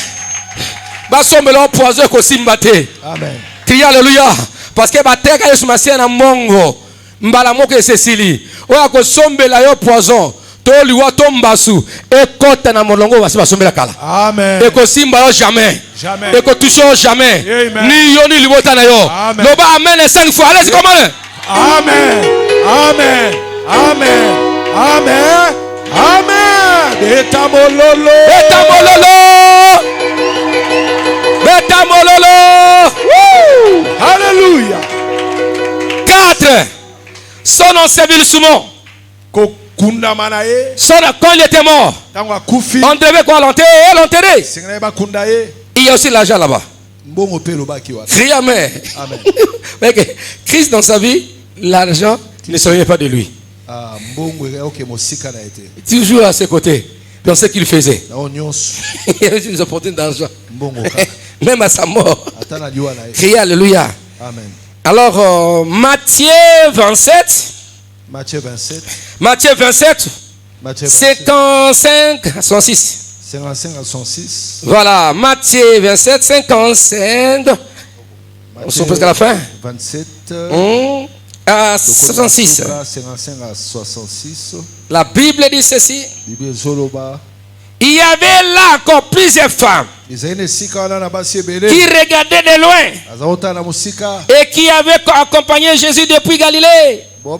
Amen. Criez Alléluia. Parce que bateka Yesu Masia na mongo. Mbala moko esesili. Oya ko sombela yo poison. To liwa to mbasu. E kota na molongo basi basombela kala. Amen. E ko simba yo jamais. Jamais. E ko touche yo jamais. Amen. Ni yo ni libota na yo. Amen. Loba amen 5 fois. Allez-y comment? Amen. Amen. Amen. Amen. Amen. Betamololo. Betamololo. Betamololo. Alléluia. 4. Son nom Séville Soumon. Quand il était mort, on devait quoi l'enterrer? Il y a aussi l'argent là-bas. Mbongo pe lobaki wana. Crie amen. Amen. Mais que Christ dans sa vie, l'argent ne s'éloignait pas de lui. Ah, mbongo ok mosika na été. Toujours à ses côtés. Dans ce qu'il faisait. Na onyonso. Il avait une opportunité d'argent. Mbongo. Même à sa mort. Atana liwa na. Criez alléluia. Amen. Alors, Matthieu 27. Matthieu 27. Matthieu 27. Matthieu 27. 55 à 106. 55 à 106. Voilà, Matthieu 27, 55. On sont presque à la fin. 27. À 66. 55 à 66. La Bible dit ceci. Bible Zoloba. Il y avait là encore plusieurs femmes qui regardaient de loin et qui avaient accompagné Jésus depuis Galilée pour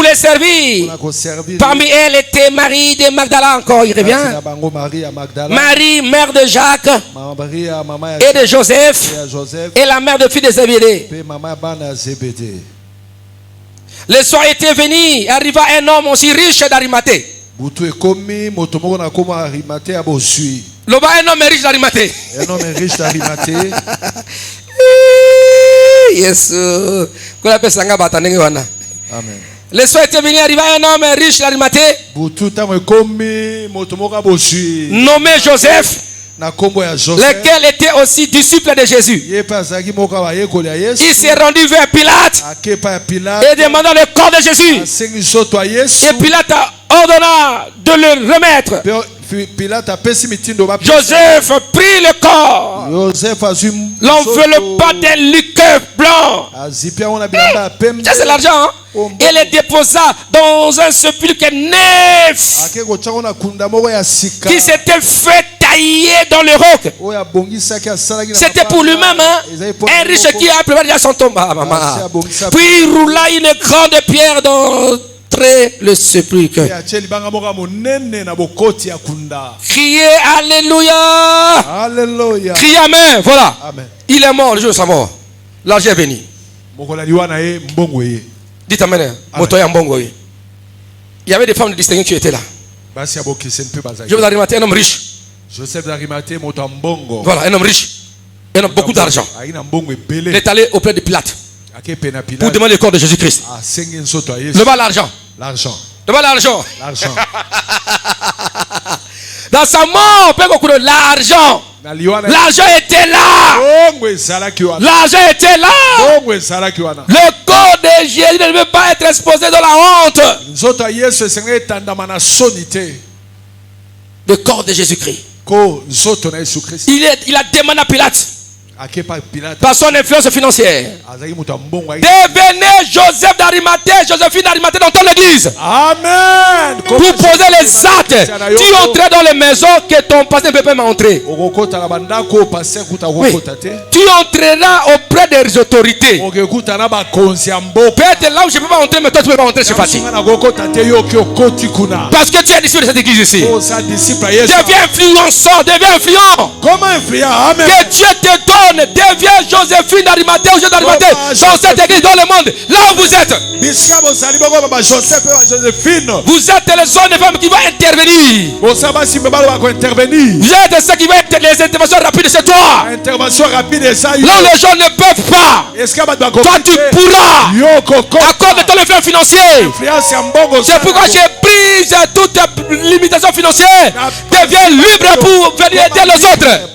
les servir. Parmi elles était Marie de Magdala, encore il revient. Marie, mère de Jacques et de Joseph et la mère de fille de Zébédée. Le soir était venu, arriva un homme aussi riche d'Arimathée. Loba un homme riche d'Arimathée. Un homme riche d'Arimathée. Yes. Amen. Le soir était venu, arriva un homme riche d'Arimathée nommé Joseph, lequel était aussi disciple de Jésus. Il s'est rendu vers Pilate et demanda le corps de Jésus. Et Pilate ordonna de le remettre. Joseph prit le corps, l'enveloppa d'un liqueur blanc. Ça c'est l'argent, hein? Et le déposa dans un sépulcre neuf qui s'était fait tailler dans le roc. C'était pour lui-même, hein? Un riche qui a préparé son tombe. Puis il roula une grande pierre dans le sépulcre. Criez alléluia. Alléluia. Criez amen. Voilà. Amen. Il est mort le jour de sa mort. L'argent est venu. Dites amen. Il y avait des femmes de distinguer qui étaient là. Je vous arrive un homme riche. Voilà, un homme riche. Un homme beaucoup d'argent. Il est allé auprès de Pilate pour demander le corps de Jésus-Christ. Le bas l'argent. L'argent. Le bas l'argent. L'argent. Dans sa mort, on peut beaucoup de l'argent. L'argent était là. L'argent était là. Le corps de Jésus ne veut pas être exposé dans la honte. Le corps de Jésus-Christ. Il a demandé à Pilate, par son influence financière, devenez Joseph d'Arimathée, Joséphine d'Arimathée dans ton église. Amen. Pour poser les actes. Tu entrais dans les maisons que ton pasteur ne peut pas entrer. Oui. Tu entreras auprès des autorités. Peut-être là où je ne peux pas entrer, mais toi tu ne peux pas entrer, c'est facile. Parce que tu es disciple de cette église ici. Deviens influenceur, deviens influent. Comment influent? Amen. Que Dieu te donne. Deviens Joséphine d'Arimathée ou Joseph d'Arimathée dans cette église, dans le monde, là où vous êtes. Vous êtes les hommes et femmes qui vont intervenir. Vous êtes ceux qui vont être les interventions rapides, c'est toi. Là où les gens ne peuvent pas, toi tu pourras. Accorde-toi le flux financier. C'est pourquoi je brise toute limitation financière. Deviens libre pour venir aider les autres.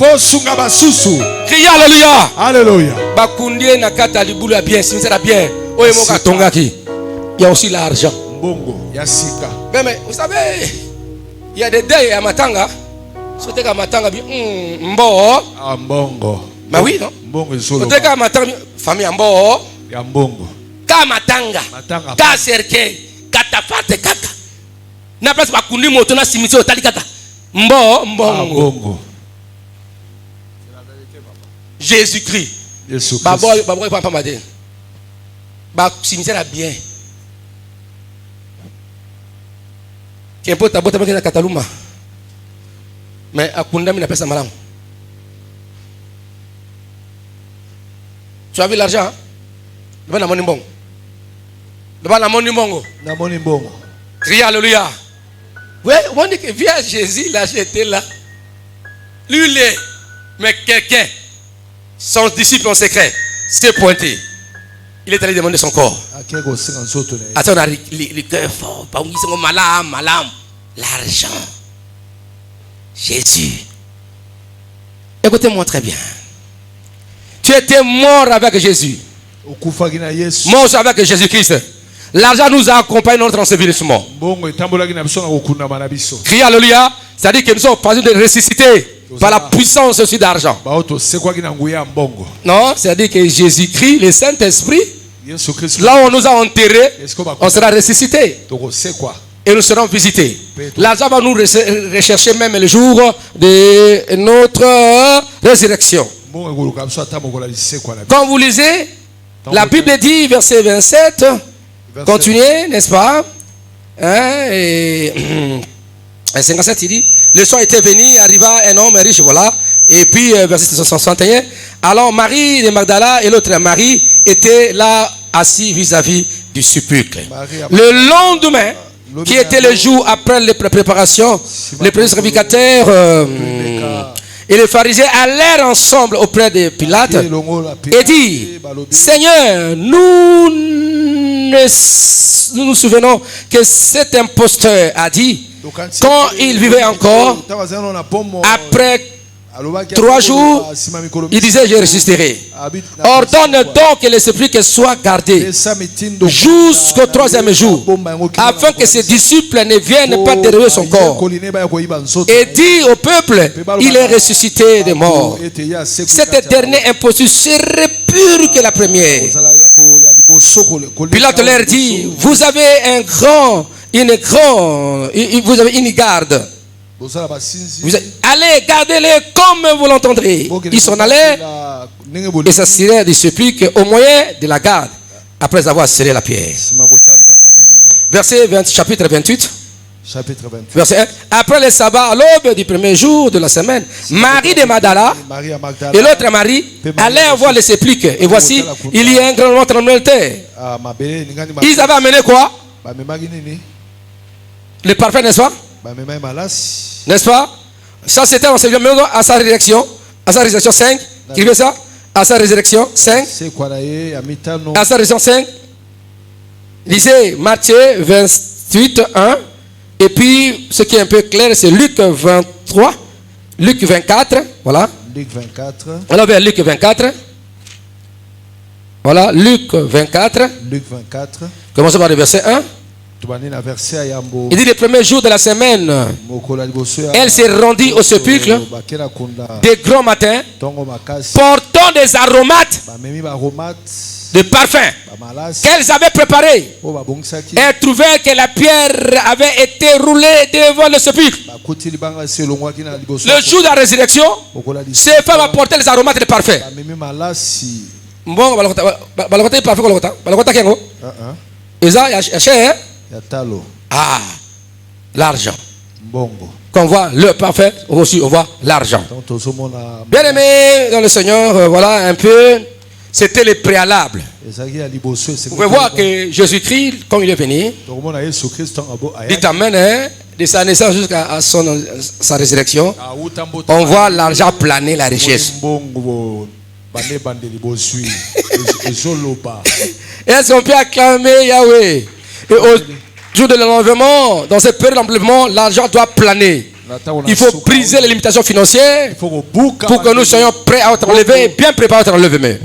Criez alléluia. Alléluia. Bakundie na kata libulu ya bien, simisa bien. Oye moka tongaki. Il y a aussi l'argent. Mbongo, yasika. Mais vous savez, il y a des deuils à Matanga. Sote ka Matanga bi mbo. Ah mbongo. Mais oui non. Mbongo solo. Sote ka Matanga famille mbo. Ya mbongo. Ka Matanga. Ka serke, katafate kaka. Na place bakundi moto na simisa otali kaka. Mbongo. Mbongo. Jésus-Christ. Babo pas matin. Ba cimetière bien. Qui peut t'aboter avec la Cataluma. Mais à Kunda mina pesa malam. Tu as vu l'argent? Le ban amoni bongo. Le ban amoni bongo. Namoni bongo. Crie alléluia. Ouais, on dit que vient Jésus là, j'étais là. Lui il est Mais quelqu'un, son disciple en secret, s'est pointé. Il est allé demander son corps. Attends, on a le cœur fort. L'argent. Jésus. Écoutez-moi très bien. Tu étais mort avec Jésus. Mort avec Jésus-Christ. L'argent nous a accompagné dans notre ensevelissement. Crie alléluia. C'est-à-dire que nous sommes pas de ressusciter par la puissance aussi d'argent. Non, c'est-à-dire que Jésus-Christ, le Saint-Esprit, là où on nous a enterrés, on sera ressuscité. Et nous serons visités. L'argent va nous rechercher même le jour de notre résurrection. Quand vous lisez, la Bible dit, verset 27, continuez, n'est-ce pas? Et 57, il dit, le soir était venu, arriva un homme riche, voilà. Et puis, verset 61, alors Marie de Magdala et l'autre Marie étaient là, assis vis-à-vis du sépulcre. Le lendemain, qui était le jour après les préparations, les prédicateurs et les pharisiens allèrent ensemble auprès de Pilate et dit, Seigneur, nous nous souvenons que cet imposteur a dit, quand il vivait encore, après 3 jours, il disait, je ressusciterai. Ordonne donc que le sépulcre soit gardé jusqu'au 3e jour, afin que ses disciples ne viennent pas dérober son corps. Et dit au peuple, il est ressuscité des morts. Cette dernière imposture serait pure que la première. Pilate leur dit, vous avez vous avez une garde. Allez, gardez-les comme vous l'entendrez. Ils s'en allaient et s'assirèrent du sépulcre au moyen de la garde, après avoir scellé la pierre. Chapitre 28. Verset 1. Après le sabbat, à l'aube du premier jour de la semaine, Marie de Magdala et l'autre Marie allèrent voir le sépulcre. Et voici, il y a un grand tremblement de terre. Ils avaient amené quoi? Le parfum, n'est-ce pas? N'est-ce pas? Ça c'était l'enseignement à sa résurrection. À sa résurrection 5. Qui veut ça? À sa résurrection 5. À sa résurrection 5. Lisez Matthieu 28, 1. Et puis, ce qui est un peu clair, c'est Luc 23. Luc 24. Voilà. Luc 24. Alors vers Luc 24. Voilà, Luc 24. Luc 24. Commençons par le verset 1. Il dit le premier jour de la semaine, elle s'est rendue au sépulcre de grand matin, portant des aromates de parfum qu'elles avaient préparés. Elles trouvaient que la pierre avait été roulée devant le sépulcre. Le jour de la résurrection, ces femmes apportaient les aromates de parfum. Bon, ah, l'argent. Quand on voit le parfait, aussi on voit l'argent. Bien aimé dans le Seigneur, voilà un peu, c'était le préalable. Vous pouvez voir que Jésus-Christ, quand il est venu, il t'amène de sa naissance jusqu'à sa résurrection, on voit l'argent planer, la richesse. Est-ce qu'on peut acclamer Yahweh? Et au jour de l'enlèvement, dans cette période d'enlèvement, l'argent doit planer. Il faut briser les limitations financières pour que nous soyons prêts à être enlevés, bien préparés à être enlevés.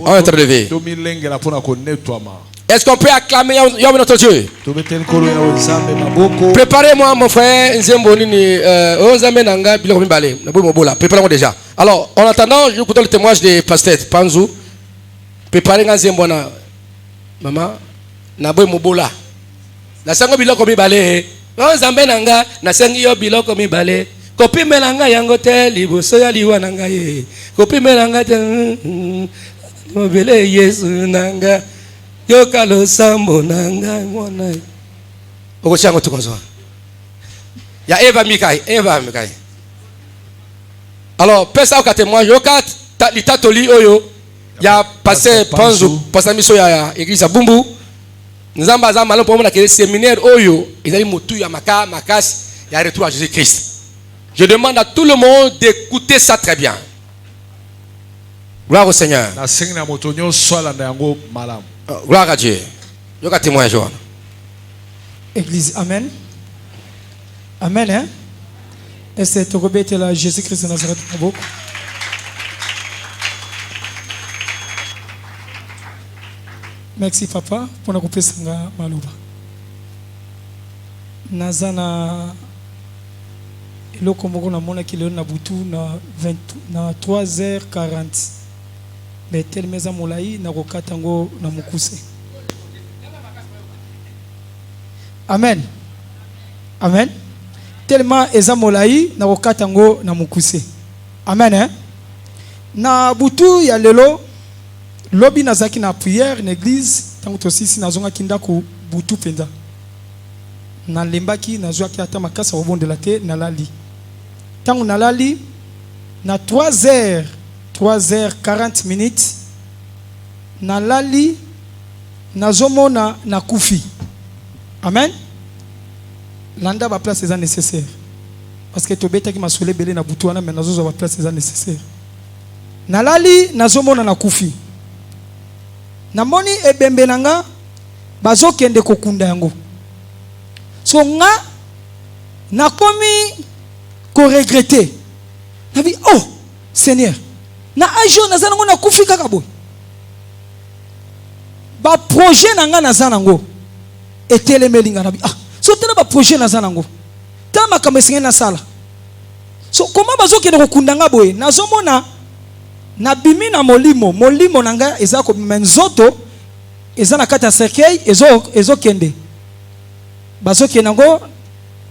Est-ce qu'on peut acclamer Yahweh notre Dieu? Préparez-moi mon frère. Préparez-moi déjà. Alors, en attendant, je vous donne le témoignage de Pasteur Panzou. Préparez-moi Zembona. Maman, Naboy Mobola. Na sango biloko mibale. O Zambe nanga, na sangi yo biloko mibale. Kopi melanga yango te liboso ya liwa nanga ye. Kopi melanga te mobele Yesu nanga. Yo kalo sambo nanga mwana. Oko chango tukonzo. Ya Eva Mikai. Alors, pesa au témoignage, yokat litatoli oyo. Ya passé Panzo, passé miso ya église à Bumbu. Nous avons besoin de pour le séminaire oyo, ils allaient motu ya makas, ya retour à Jésus-Christ. Je demande à tout le monde d'écouter ça très bien. Gloire au Seigneur. Gloire à Dieu. Je vais témoigner, Joanne. Église, amen. Amen, hein? Et c'est au rebête là, Jésus-Christ de Nazareth. Merci, papa, pour nous couper sanga malouba. Nazana. Le Congo na mona ki na butu na 3h40 mais tel meza molai na rokatango na mukuse. Amen. Amen. Tellement eza molai na rokatango na mukuse. Amen, hein? Na butu ya lelo lobi nazaki na prière na église tango tosisi nazonga kindako butu penda na lembaki nazwaki ata makasa obondela te na lali tango na lali na 3h40 minutes na lali nazomona na kufi. Amen. Landa ba place eza nécessaire parce que tobetaki masole belé na butu wana mais nazozo ba place eza nécessaire. Na lali nazomona na kufi. Na moni ebembe nanga bazokende kokunda yango. So nga nakomi ko regretter. Nabi oh Seigneur. Na ajo nazana ngo na kufi kaka boy. Ba projet nanga nazana ngo. Etelemeli nga nabi ah so tena ba projet nazana ngo. Tama kama singa na sala. So comment bazokende kokunda nga boy nazomona na bimi na molimo nanga eza ko menzoto eza na kati ya cercueil ezo kende bazo kende ngo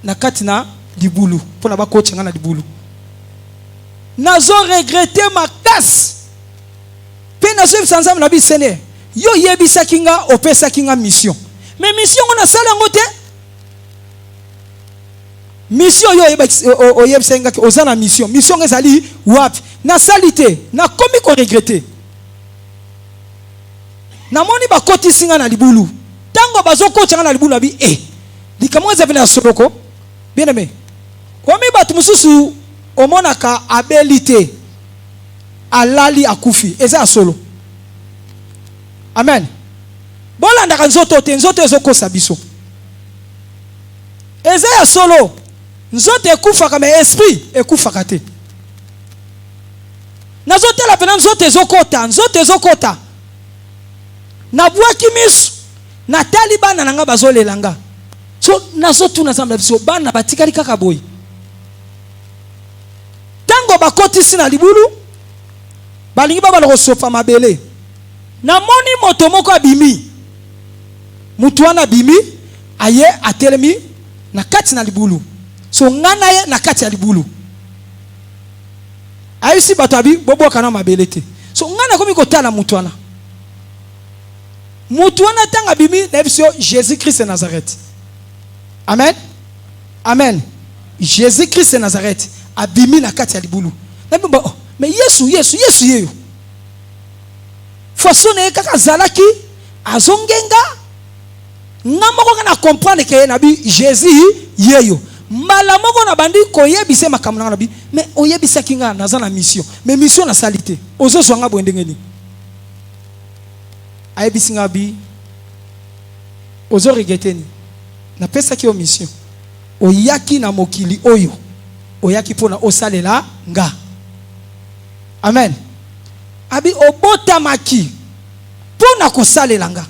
na kati na libulu pona ba kocha na libulu nazo regretter makasi pe nazo sanzam na bi Seigneur yo yebisa kinga opesa kinga mission mais mission on sala ngo te mission yo yebisa kinga ozana mission ezali wapi na salite na komi ko regretter na moni ba koti singa na libulu tango bazo kocha na libulu abi likamwaza vina soloko bien aimé komi batu mususu omona ka abilité alali akufi eza solo. Amen. Bolanda ka nzoto te nzoto ezokosa biso eza ya solo nzoto ekufa kama esprit ekufa kate nazotela pena nzoto ezokota na bwaki misu na tali bana nanga bazolelanga so nazotuna zamba biso bana batikali kaka boy tango bakotisi na libulu balingi baba kosofa mabele na moni moto moko abimi mutu wana bimi aye atelemi na kati na libulu so ngana ye na kati ya libulu ayisi batabi bobo kana mabele te so ngana komi kotala mutu wana tanga bimi na biso Jésus-Christ de Nazareth. Amen. Amen. Jésus-Christ de Nazareth abimi na kati ya libulu na oh mais Yesu yeyo façon kaka zalaki azongenga ngamoko kana comprendre que na bi Jésus yeyo mbala moko na bandi koyebise makamuna na bi mais oyebisa kinga nazana mission mais mission na salité ozozwanga bwendengeni ayebisi nga bi ozo regreteni na pesa ki o mission oyaki na mokili oyo oyaki pona osalela nga. Amen. Abi obota maki pona kosalela nga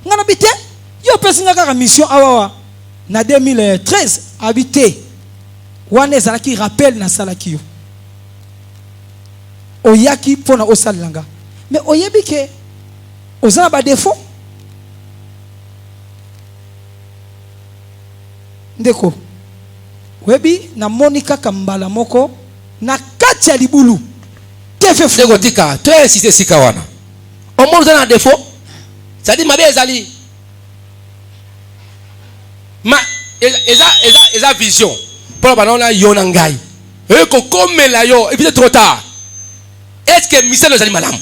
ngana bite yo pesa nga kaka mission awawa na 2013 habité wana ezalaki rappel na salaki yo oyaki pona osalela nga mais oyebi ke ozana ba défaut ndeko webi na monika kambala moko na kati ya libulu tefe ndeko tika to insiste sika wana omo ozana défaut ça dit mabe ezali ma eza vision pour banana yona ngai ko komela yo et puis c'est trop tard. Est-ce que mission ezali malamu?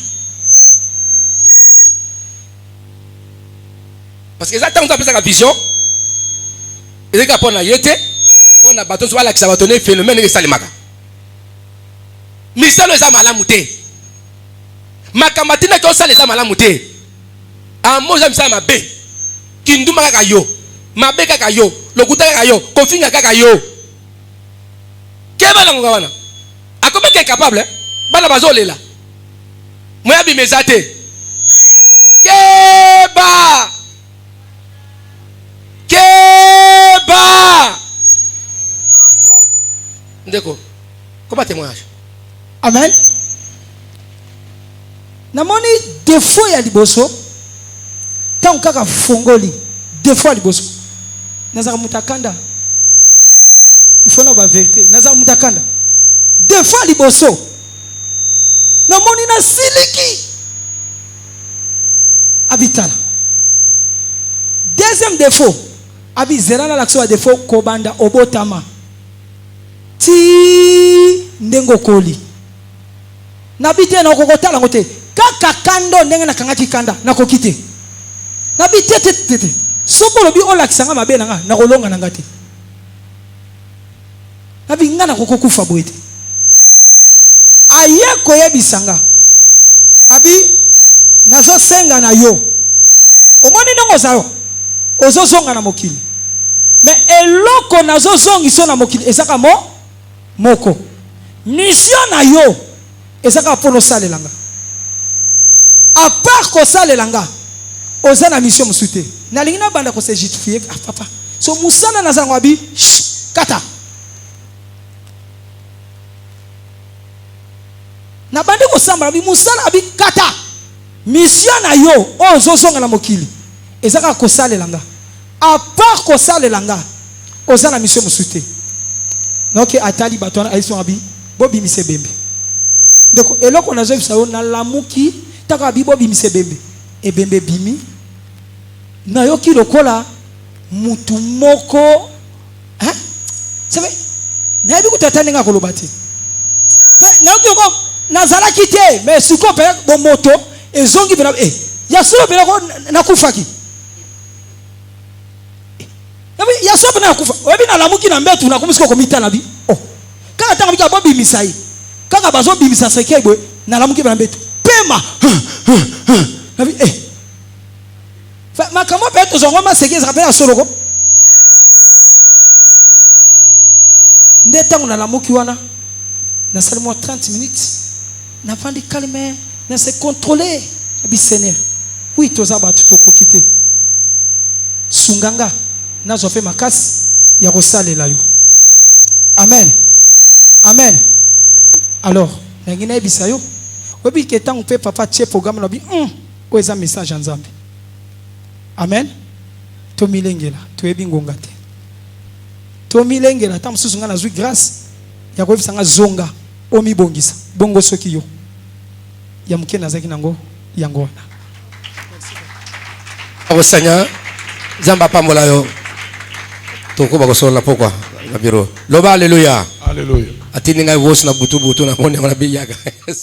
Parce que exactement ça la vision. Et c'est pour la yete, pour la bateau soit là qui ça va donner phénomène et salimaka. Mission ezali malamu te. Makamatina ko sala eza malamu te. Amoza misa mabe. Kinduma kaka yo. Mabe kaka yo. Lokuta kaka yo. Kofinga kaka yo. Keba na ngwana. Akome ke capable bana bazolela. Moya bimezate. Keba. Keba. Ndeko. Comment témoignage? Amen. Namoni défaut ya liboso. Tant kaka fongoli. Défaut ya liboso. Nazaka mutakanda. Il faut na vérité. Nazaka mutakanda. Défaut ya liboso. Namoni na siliki. Abitala. Deuxième défaut. Abi zerana l'action à défaut kobanda obotama. Ti ndengo koli. Nabite na kokota la ngote. Kaka kando ndenge na kangaki kanda na kokite. Nabite tete. Soko lobi ola kisanga mabe nanga na kolonga nanga te. Nabi ngana kokokufa boete. Aye koyebisanga. Abi nazo senga na yo. Omoni ndongo zayo. Ozo zonga na mokili. Mais eloko nazo zongi so na mokili ezaka moko. Mission na yo ezaka pono sale langa. A part ko sale langa. Oza na mission musute. Na lingina banda ko se justifier papa. So musala na zango abi kata. Na bande ko samba abi musala abi kata. Mission na yo ozo zonga na mokili. Ezaka ko sale langa. A part ko sale langa. Oza na mission musute. Noki atali batona aiso abi bobi misebembe. Ndeko eloko na zo bisayo na lamuki taka abi bobi misebembe. Ebembe bimi. Na yoki lokola mutu moko hein? Sabe? Na ebi kutatani nga kolobati. Na yoki ko nazala kite mais suko pe bo moto ezongi bena ya solo bena ko nakufaki. Ya sobe na kufa. Obi na lamuki na mbetu na kumusiko komita na bi. Oh. Kaka tanga bika bobi misai. Kaka bazo bi misasa kebwe na lamuki na mbetu. Pema. Na bi Fa makamo peto zongo ma seke za pena solo ko. Ndeta na lamuki wana. Na seulement 30 minutes. Na pandi calme, na se contrôler. Abi Seigneur. Oui, toza ba tutoko kite. Sunganga. Nazo fait makasi ya kosalela yo. Amen. Amen. Alors, ngina ebisa yo. Obi ketango pe papa tie programme na bi o eza message en Nzambe. Amen. To milengela, to ebi ngonga te. To milengela tam susu ngana zwi grâce ya ko ebisa nga zonga o mi bongisa. Bongo soki yo. Ya mukena zaki nango yango na. Au Seigneur, Zamba pambola yo. Toko bakosola pokwa na biro. Loba haleluya. Haleluya. Atini ngai voice na butu na moni na biyaga.